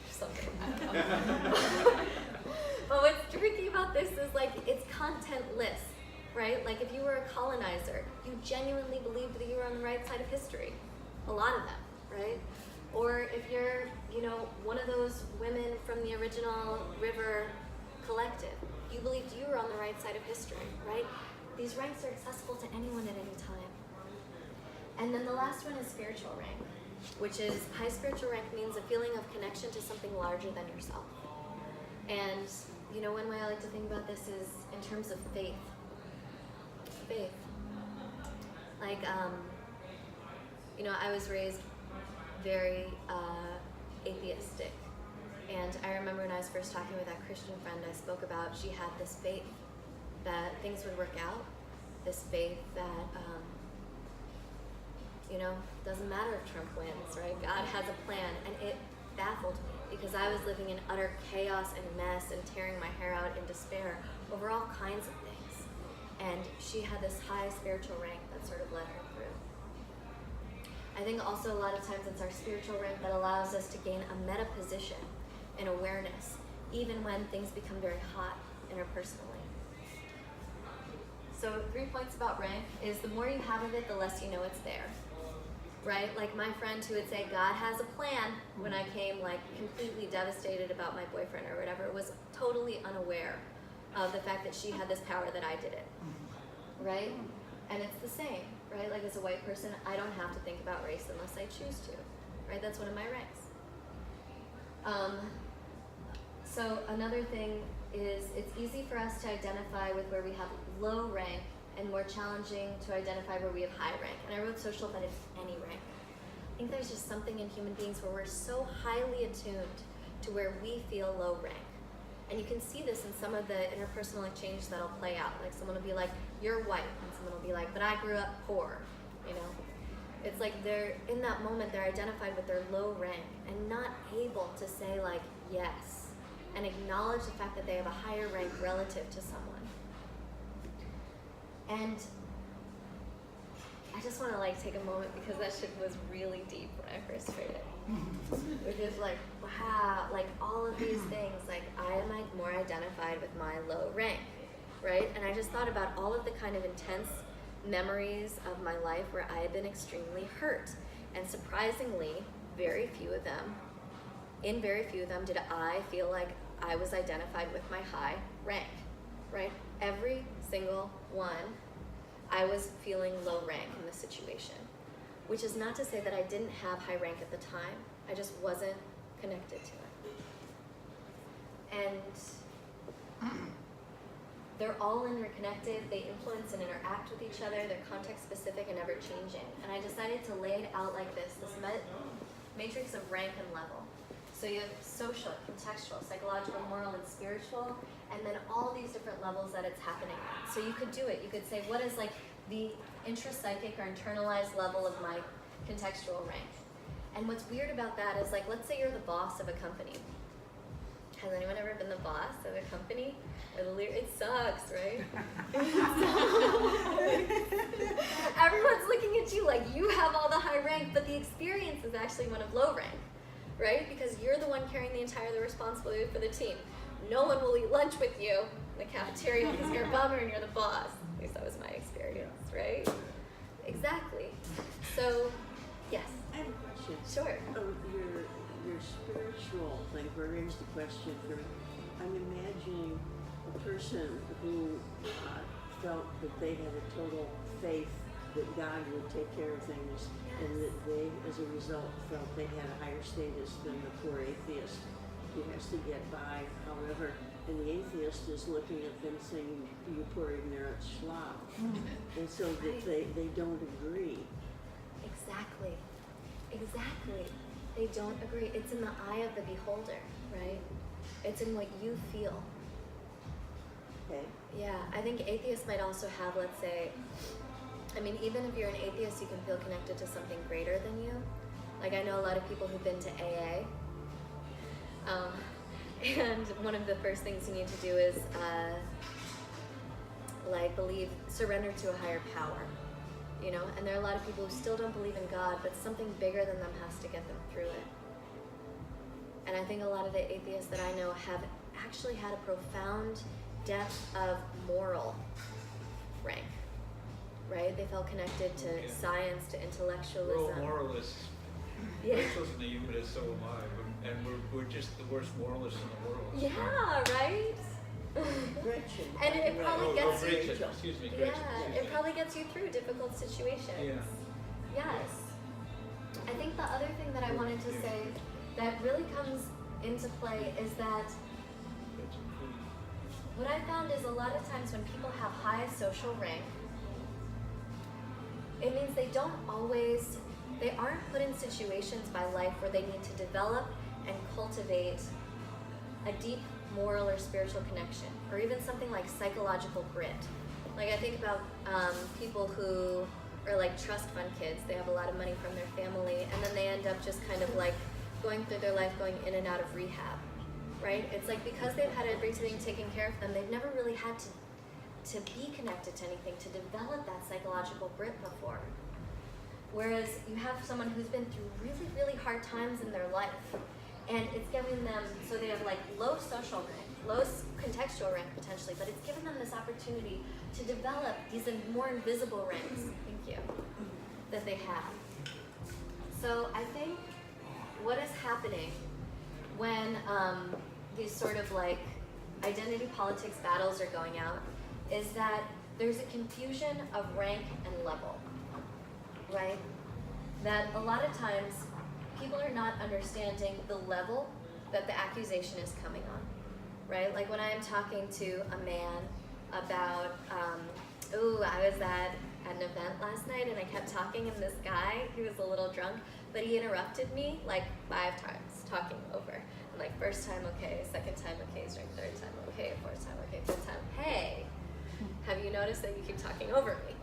S1: something. I don't know. But what's tricky about this is like it's contentless, right? Like if you were a colonizer, you genuinely believed that you were on the right side of history. A lot of them, right? Or if you're, you know, one of those women from the original River Collective, you believed you were on the right side of history, right? These ranks are accessible to anyone at any time. And then the last one is spiritual rank, which is high spiritual rank means a feeling of connection to something larger than yourself. And, you know, one way I like to think about this is in terms of faith. Faith. Like, you know, I was raised very atheistic. And I remember when I was first talking with that Christian friend, I spoke about she had this faith that things would work out, this faith that, you know, doesn't matter if Trump wins, right? God has a plan, and it baffled me because I was living in utter chaos and mess and tearing my hair out in despair over all kinds of things. And she had this high spiritual rank that sort of led her through. I think also a lot of times it's our spiritual rank that allows us to gain a meta position and awareness, even when things become very hot interpersonally. So 3 points about rank is the more you have of it, the less you know it's there. Right? Like my friend who would say, God has a plan, when I came like completely devastated about my boyfriend or whatever, was totally unaware of the fact that she had this power that I didn't. Right? And it's the same, right? Like as a white person, I don't have to think about race unless I choose to. Right? That's one of my ranks. So another thing is it's easy for us to identify with where we have low rank and more challenging to identify where we have high rank. And I wrote social, but it's any rank. I think there's just something in human beings where we're so highly attuned to where we feel low rank. And you can see this in some of the interpersonal exchange that'll play out. Like someone will be like, you're white, and someone will be like, but I grew up poor, you know? It's like they're, in that moment, they're identified with their low rank and not able to say like, yes, and acknowledge the fact that they have a higher rank relative to someone. And I just want to like take a moment because that shit was really deep when I first heard it. Which is like, wow, like all of these things, like I am like more identified with my low rank, right? And I just thought about all of the kind of intense memories of my life where I had been extremely hurt. And surprisingly, very few of them did I feel like I was identified with my high rank, right? Every single one, I was feeling low rank in the situation, which is not to say that I didn't have high rank at the time. I just wasn't connected to it. And they're all interconnected. They influence and interact with each other. They're context specific and ever changing. And I decided to lay it out like this matrix of rank and level. So you have social, contextual, psychological, moral, and spiritual, and then all these different levels that it's happening at. So you could do it. You could say, what is like the intrapsychic or internalized level of my contextual rank? And what's weird about that is like, let's say you're the boss of a company. Has anyone ever been the boss of a company? Or the leader? It sucks, right? Everyone's looking at you like you have all the high rank, but the experience is actually one of low rank. Right? Because you're the one carrying the entire responsibility for the team. No one will eat lunch with you in the cafeteria because you're a bummer and you're the boss. At least that was my experience, right? Exactly. So, yes.
S4: I have a question.
S1: Sure.
S4: Your spiritual thing brings the question for me. I'm imagining a person who felt that they had a total faith that God would take care of things, and that they, as a result, felt they had a higher status than the poor atheist who has to get by, however, and the atheist is looking at them saying, you poor ignorant slob. And so that they don't agree.
S1: Exactly. They don't agree. It's in the eye of the beholder, right? It's in what you feel.
S4: Okay.
S1: Yeah, I think atheists might also have, let's say, I mean, even if you're an atheist, you can feel connected to something greater than you. Like, I know a lot of people who've been to AA. And one of the first things you need to do is, surrender to a higher power, you know? And there are a lot of people who still don't believe in God, but something bigger than them has to get them through it. And I think a lot of the atheists that I know have actually had a profound depth of moral rank, right? They felt connected to science, to
S5: We're all
S1: intellectualism.
S5: moralists.
S1: Yeah.
S5: Let's listen to humanists, so am I. And we're just the worst moralists in the world.
S1: Yeah, right?
S4: Gretchen.
S1: And it
S4: by the
S1: probably
S4: way.
S1: gets you-
S5: Gretchen, excuse me, Gretchen.
S1: Yeah,
S5: excuse
S1: it
S5: me.
S1: probably gets you through difficult situations.
S5: Yeah.
S1: Yes. I think the other thing that I wanted to say that really comes into play is that
S5: Gretchen, please.
S1: what I found is a lot of times when people have high social rank, it means they aren't put in situations by life where they need to develop and cultivate a deep moral or spiritual connection, or even something like psychological grit. Like I think about people who are like trust fund kids. They have a lot of money from their family, and then they end up just kind of like going through their life going in and out of rehab, right? It's like because they've had everything taken care of them, they've never really had to be connected to anything, to develop that psychological grit before. Whereas you have someone who's been through really, really hard times in their life, and it's giving them, so they have like low social rank, low contextual rank potentially, but it's given them this opportunity to develop these more invisible ranks, thank you, that they have. So I think what is happening when these sort of like identity politics battles are going out is that there's a confusion of rank and level, right? That a lot of times people are not understanding the level that the accusation is coming on, right? Like when I am talking to a man about, I was at an event last night and I kept talking, and this guy, he was a little drunk, but he interrupted me like 5 times, talking over. And like first time, okay, second time, okay, he's drunk, third time, okay, fourth time, okay, fifth time, hey, have you noticed that you keep talking over me,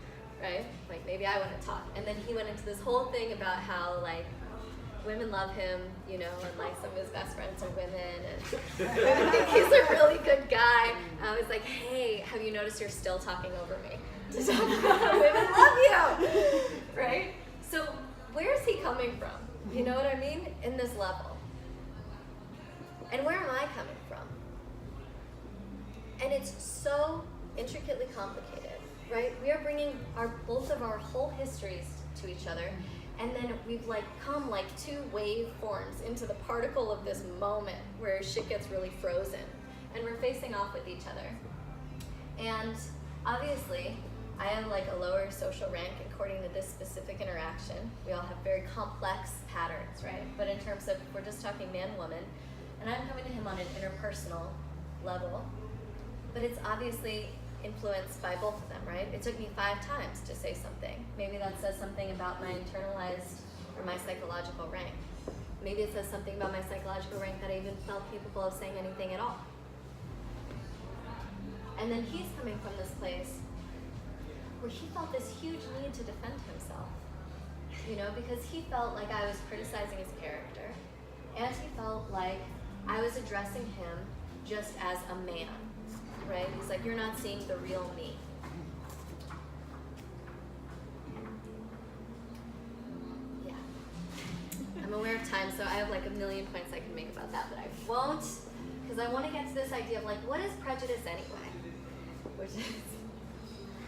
S1: right? Like maybe I want to talk. And then he went into this whole thing about how like women love him, you know, and like some of his best friends are women, and women think he's a really good guy. And I was like, hey, have you noticed you're still talking over me? To talk about how women love you, right? So where is he coming from? You know what I mean? In this level. And where am I coming from? And it's so intricately complicated, right? We are bringing both of our whole histories to each other, and then we've like come like 2 wave forms into the particle of this moment where shit gets really frozen, and we're facing off with each other. And obviously, I have like a lower social rank according to this specific interaction. We all have very complex patterns, right? But in terms of, we're just talking man-woman, and I'm coming to him on an interpersonal level, but it's obviously influenced by both of them, right? It took me 5 times to say something. Maybe that says something about my internalized or my psychological rank. Maybe it says something about my psychological rank that I even felt capable of saying anything at all. And then he's coming from this place where he felt this huge need to defend himself, you know, because he felt like I was criticizing his character, and he felt like I was addressing him just as a man, right? He's like, you're not seeing the real me. Yeah. I'm aware of time, so I have like a million points I can make about that, but I won't, because I want to get to this idea of like, what is prejudice anyway? Which is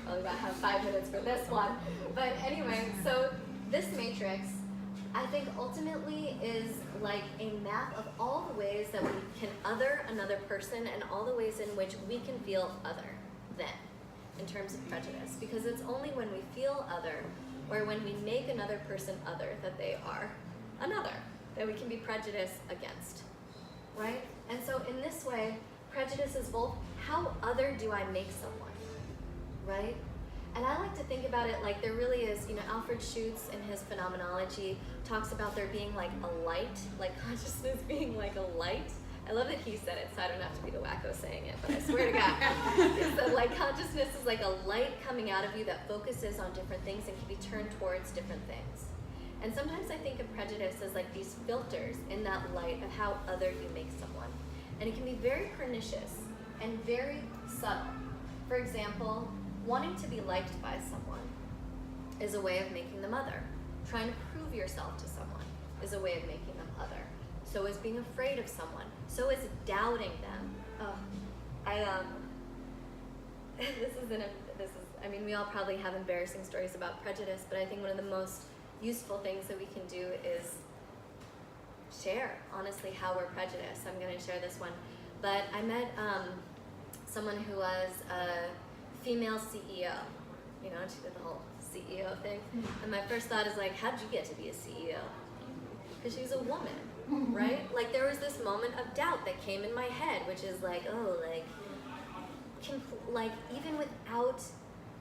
S1: probably about have 5 minutes for this one. But anyway, so this matrix, I think ultimately is like a map of all the ways that we can other another person and all the ways in which we can feel other than in terms of prejudice. Because it's only when we feel other or when we make another person other that they are another, that we can be prejudiced against, right? And so in this way, prejudice is both how other do I make someone, right? And I like to think about it like there really is, you know, Alfred Schutz in his phenomenology talks about there being like a light, like consciousness being like a light I love that he said it, so I don't have to be the wacko saying it, but I swear to God, is that light consciousness is like a light coming out of you that focuses on different things and can be turned towards different things. And sometimes I think of prejudice as like these filters in that light of how other you make someone. And it can be very pernicious and very subtle. For example, wanting to be liked by someone is a way of making them other. Trying to prove yourself to someone is a way of making them other. So is being afraid of someone. So is doubting them. I mean, we all probably have embarrassing stories about prejudice, but I think one of the most useful things that we can do is share, honestly, how we're prejudiced. I'm going to share this one. But I met someone who was a female CEO, you know, and she did the whole CEO thing. And my first thought is like, how'd you get to be a CEO? Because she's a woman, right? Like there was this moment of doubt that came in my head, which is like, oh, like even without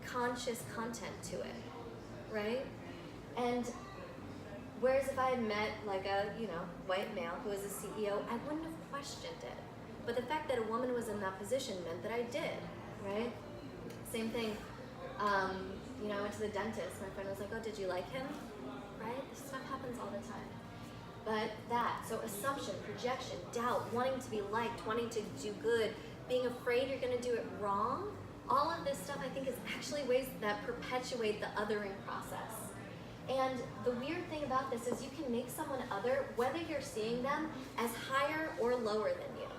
S1: conscious content to it, right? And whereas if I had met like a, you know, white male who was a CEO, I wouldn't have questioned it. But the fact that a woman was in that position meant that I did, right? Same thing, you know, I went to the dentist. My friend was like, oh, did you like him? Right? This stuff happens all the time. But so assumption, projection, doubt, wanting to be liked, wanting to do good, being afraid you're going to do it wrong, all of this stuff I think is actually ways that perpetuate the othering process. And the weird thing about this is you can make someone other whether you're seeing them as higher or lower than you,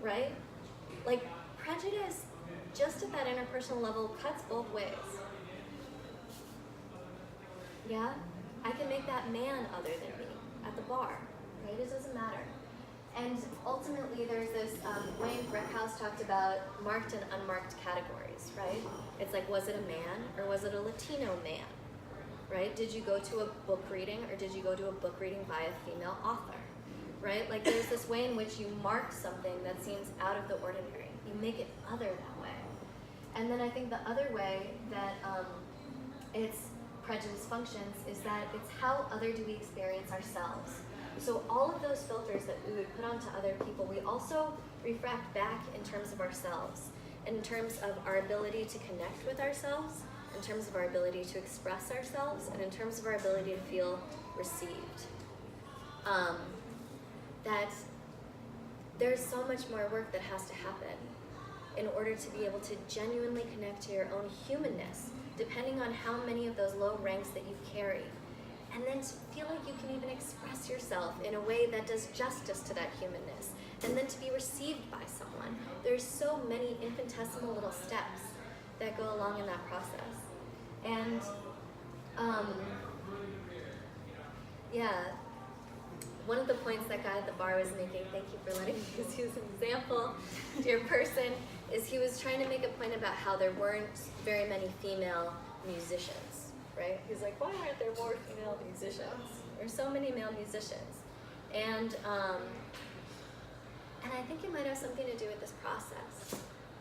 S1: right? Like prejudice, just at that interpersonal level, cuts both ways. Yeah? I can make that man other than me at the bar, right? It doesn't matter. And ultimately, there's this, Wayne Brickhouse talked about marked and unmarked categories, right? It's like, was it a man or was it a Latino man, right? Did you go to a book reading or did you go to a book reading by a female author, right? Like there's this way in which you mark something that seems out of the ordinary. You make it other that way. And then I think the other way that it's prejudice functions is that it's how other do we experience ourselves. So all of those filters that we would put onto other people, we also refract back in terms of ourselves, in terms of our ability to connect with ourselves, in terms of our ability to express ourselves, and in terms of our ability to feel received. That there's so much more work that has to happen in order to be able to genuinely connect to your own humanness, depending on how many of those low ranks that you carry. And then to feel like you can even express yourself in a way that does justice to that humanness, and then to be received by someone. There's so many infinitesimal little steps that go along in that process. And, one of the points that guy at the bar was making, thank you for letting me use an example, dear person, is he was trying to make a point about how there weren't very many female musicians. Right? He's like, why aren't there more female musicians? There's so many male musicians. And I think it might have something to do with this process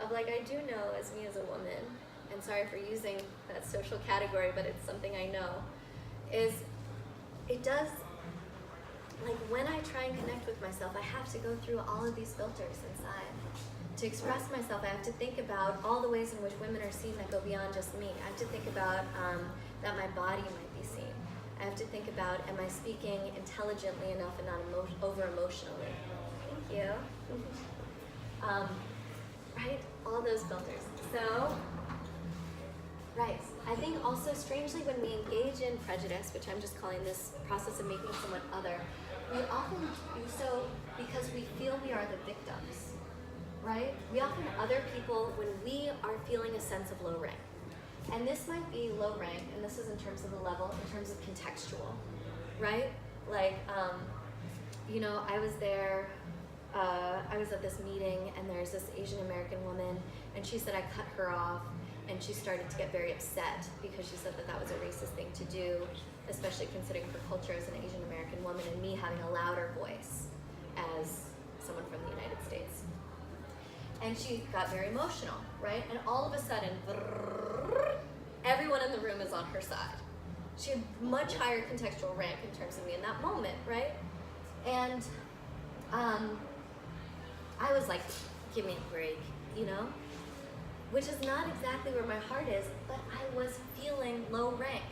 S1: of like, I do know as me as a woman, and sorry for using that social category, but it's something I know, is it does, like when I try and connect with myself, I have to go through all of these filters inside. To express myself, I have to think about all the ways in which women are seen that go beyond just me. I have to think about that my body might be seen. I have to think about, am I speaking intelligently enough and not over-emotionally? Thank you. Right? All those filters. So, right. I think also strangely when we engage in prejudice, which I'm just calling this process of making someone other, we often do so because we feel we are the victims. Right? We often other people when we are feeling a sense of low rank. And this might be low rank, and this is in terms of the level, in terms of contextual, right? Like, you know, I was there, I was at this meeting, and there's this Asian American woman, and she said I cut her off, and she started to get very upset because she said that that was a racist thing to do, especially considering her culture as an Asian American woman, and me having a louder voice as someone from the United States. And she got very emotional, right? And all of a sudden, everyone in the room is on her side. She had much higher contextual rank in terms of me in that moment, right? And I was like, give me a break, you know? Which is not exactly where my heart is, but I was feeling low rank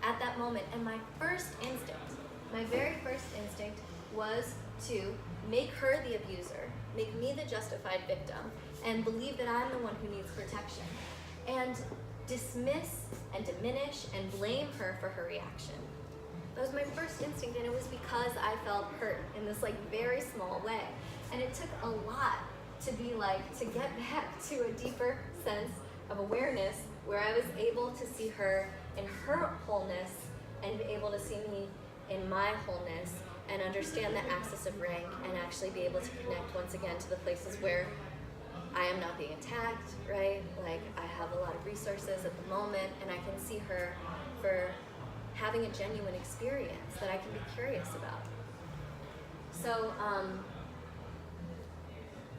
S1: at that moment. And my first instinct, my very first instinct was to make her the abuser, make me the justified victim, and believe that I'm the one who needs protection. And dismiss and diminish and blame her for her reaction. That was my first instinct, and it was because I felt hurt in this like very small way. And it took a lot to be like, to get back to a deeper sense of awareness where I was able to see her in her wholeness and be able to see me in my wholeness and understand the axis of rank and actually be able to connect once again to the places where I am not being attacked, right? Like I have a lot of resources at the moment and I can see her for having a genuine experience that I can be curious about. So, how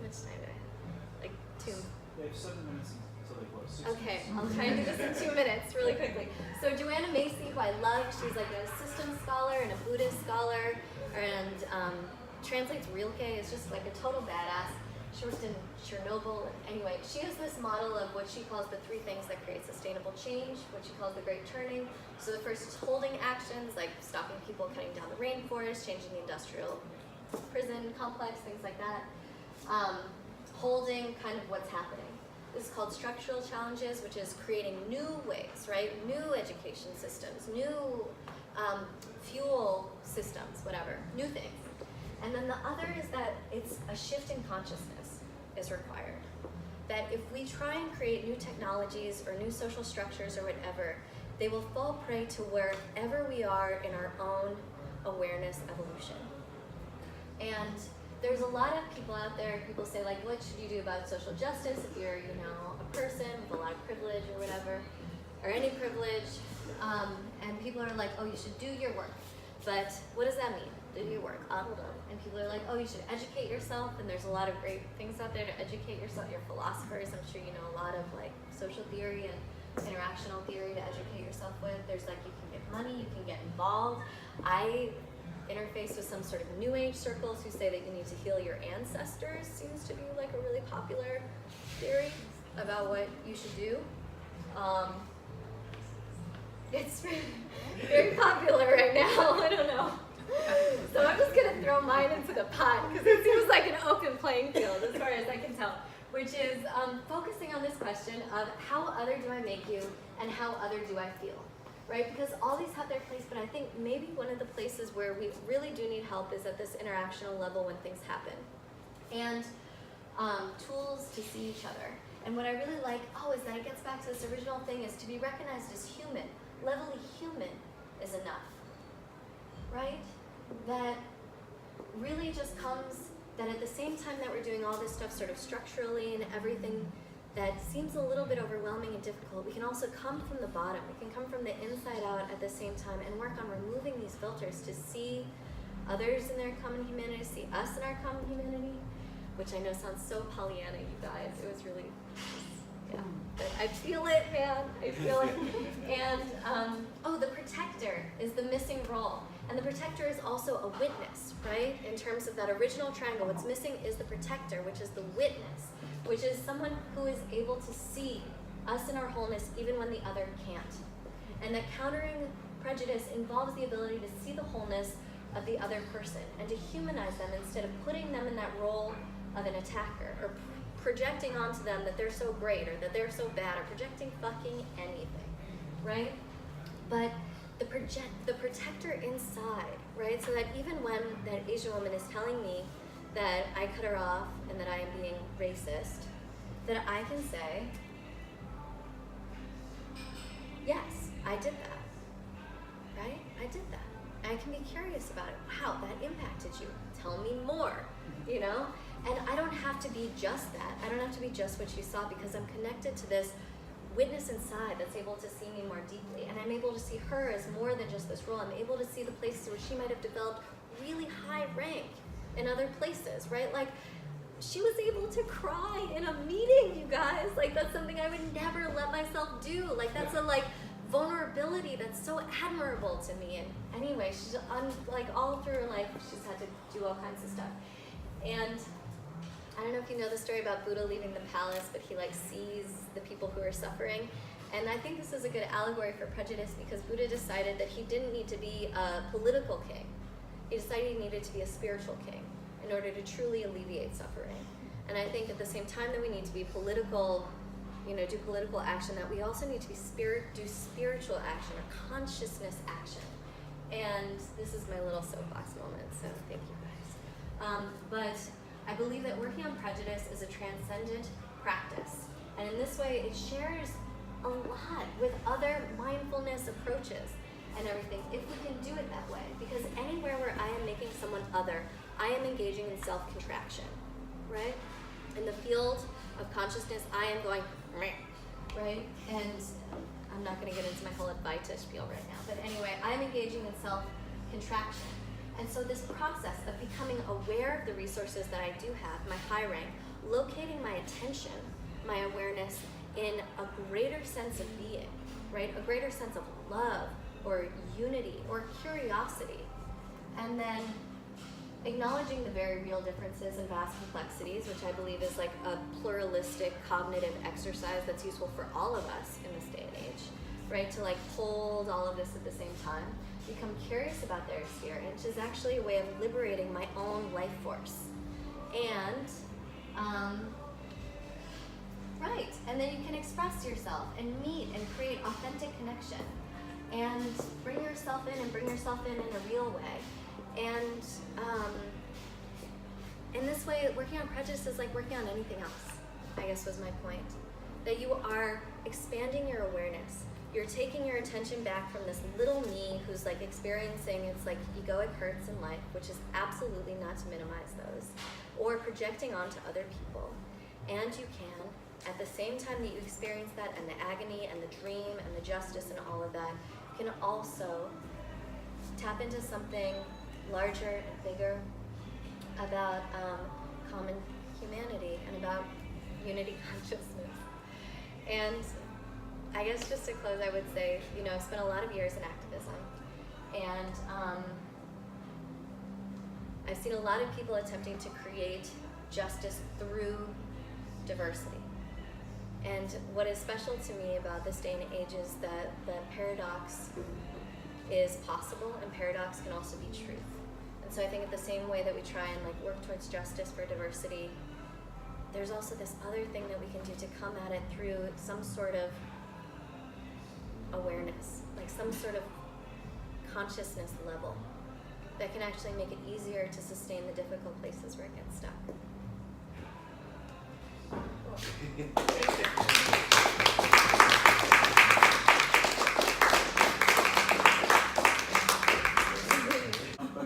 S1: much time do I have? Like 2.
S6: We have 7 minutes until they close. 6
S1: Okay,
S6: minutes.
S1: I'll try and do this in 2 minutes, really quickly. So Joanna Macy, who I love, she's like a systems scholar and a Buddhist scholar, and translates Rilke, is just like a total badass. She worked in Chernobyl. Anyway, she has this model of what she calls the 3 things that create sustainable change, what she calls the Great Turning. So the first is holding actions, like stopping people cutting down the rainforest, changing the industrial prison complex, things like that. Holding kind of what's happening. This is called structural challenges, which is creating new ways, right? New education systems, new fuel systems, whatever, new things. And then the other is that it's a shift in consciousness is required. That if we try and create new technologies or new social structures or whatever, they will fall prey to wherever we are in our own awareness evolution. And there's a lot of people out there, people say like, what should you do about social justice if you're, you know, a person with a lot of privilege or whatever, or any privilege, and people are like, oh, you should do your work. But what does that mean? Do your work, and people are like, oh, you should educate yourself, and there's a lot of great things out there to educate yourself. You're philosophers, I'm sure you know a lot of like social theory and interactional theory to educate yourself with. There's like, you can get money, you can get involved. I interface with some sort of new age circles who say that you need to heal your ancestors. Seems to be like a really popular theory about what you should do. It's very popular right now, I don't know. So I'm just gonna throw mine into the pot because it seems like an open playing field as far as I can tell, which is focusing on this question of how other do I make you and how other do I feel, right? Because all these have their place, but I think maybe one of the places where we really do need help is at this interactional level when things happen. And tools to see each other. And what I really like, is that it gets back to this original thing, is to be recognized as human. Levelly human is enough, right? That really just comes, that at the same time that we're doing all this stuff sort of structurally and everything that seems a little bit overwhelming and difficult, we can also come from the bottom. We can come from the inside out at the same time and work on removing these filters to see others in their common humanity, see us in our common humanity, which I know sounds so Pollyanna, you guys. It was really, yeah. But I feel it, man. I feel it. And, the protector is the missing role. And the protector is also a witness, right? In terms of that original triangle, what's missing is the protector, which is the witness, which is someone who is able to see us in our wholeness even when the other can't. And that countering prejudice involves the ability to see the wholeness of the other person and to humanize them instead of putting them in that role of an attacker or projecting onto them that they're so great or that they're so bad or projecting fucking anything, right? But the protector inside, right? So that even when that Asian woman is telling me that I cut her off and that I am being racist, that I can say, yes, I did that, right? I did that. I can be curious about it. Wow, that impacted you. Tell me more, you know? And I don't have to be just that. I don't have to be just what you saw because I'm connected to this witness inside that's able to see me more deeply. And I'm able to see her as more than just this role. I'm able to see the places where she might have developed really high rank in other places, right? Like, she was able to cry in a meeting, you guys. Like, that's something I would never let myself do. Like, that's a, vulnerability that's so admirable to me. And anyway, she's, all through her life, she's had to do all kinds of stuff. And I don't know if you know the story about Buddha leaving the palace, but he like sees the people who are suffering. And I think this is a good allegory for prejudice because Buddha decided that he didn't need to be a political king. He decided he needed to be a spiritual king in order to truly alleviate suffering. And I think at the same time that we need to be political, do political action, that we also need to be do spiritual action or consciousness action. And this is my little soapbox moment, so thank you guys. But I believe that working on prejudice is a transcendent practice. And in this way, it shares a lot with other mindfulness approaches and everything, if we can do it that way. Because anywhere where I am making someone other, I am engaging in self-contraction, right? In the field of consciousness, I am going, meh, right? And I'm not going to get into my whole Advaita spiel right now. But anyway, I'm engaging in self-contraction. And so this process of becoming aware of the resources that I do have, my high rank, locating my attention, my awareness in a greater sense of being, right? A greater sense of love or unity or curiosity. And then acknowledging the very real differences and vast complexities, which I believe is like a pluralistic cognitive exercise that's useful for all of us in this day and age, right? To like hold all of this at the same time, become curious about their experience is actually a way of liberating my own life force. And, right, and then you can express yourself and meet and create authentic connection and bring yourself in a real way. And in this way, working on prejudice is like working on anything else, I guess was my point. That you are expanding your awareness. You're taking your attention back from this little me who's like experiencing its like egoic hurts in life, which is absolutely not to minimize those, or projecting onto other people. And you can, at the same time that you experience that and the agony and the dream and the justice and all of that, you can also tap into something larger and bigger about common humanity and about unity consciousness. And I guess just to close, I would say, I've spent a lot of years in activism, and I've seen a lot of people attempting to create justice through diversity. And what is special to me about this day and age is that paradox is possible, and paradox can also be truth. And so I think at the same way that we try and like work towards justice for diversity, there's also this other thing that we can do to come at it through some sort of awareness, like some sort of consciousness level that can actually make it easier to sustain the difficult places where it gets stuck.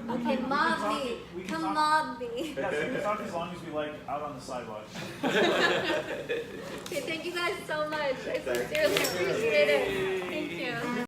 S1: Okay, mob me. Come mob me.
S6: Yeah, so we can talk as long as we like out on the sidewalk.
S1: Okay, thank you guys so much. I sincerely appreciate it. Thank you.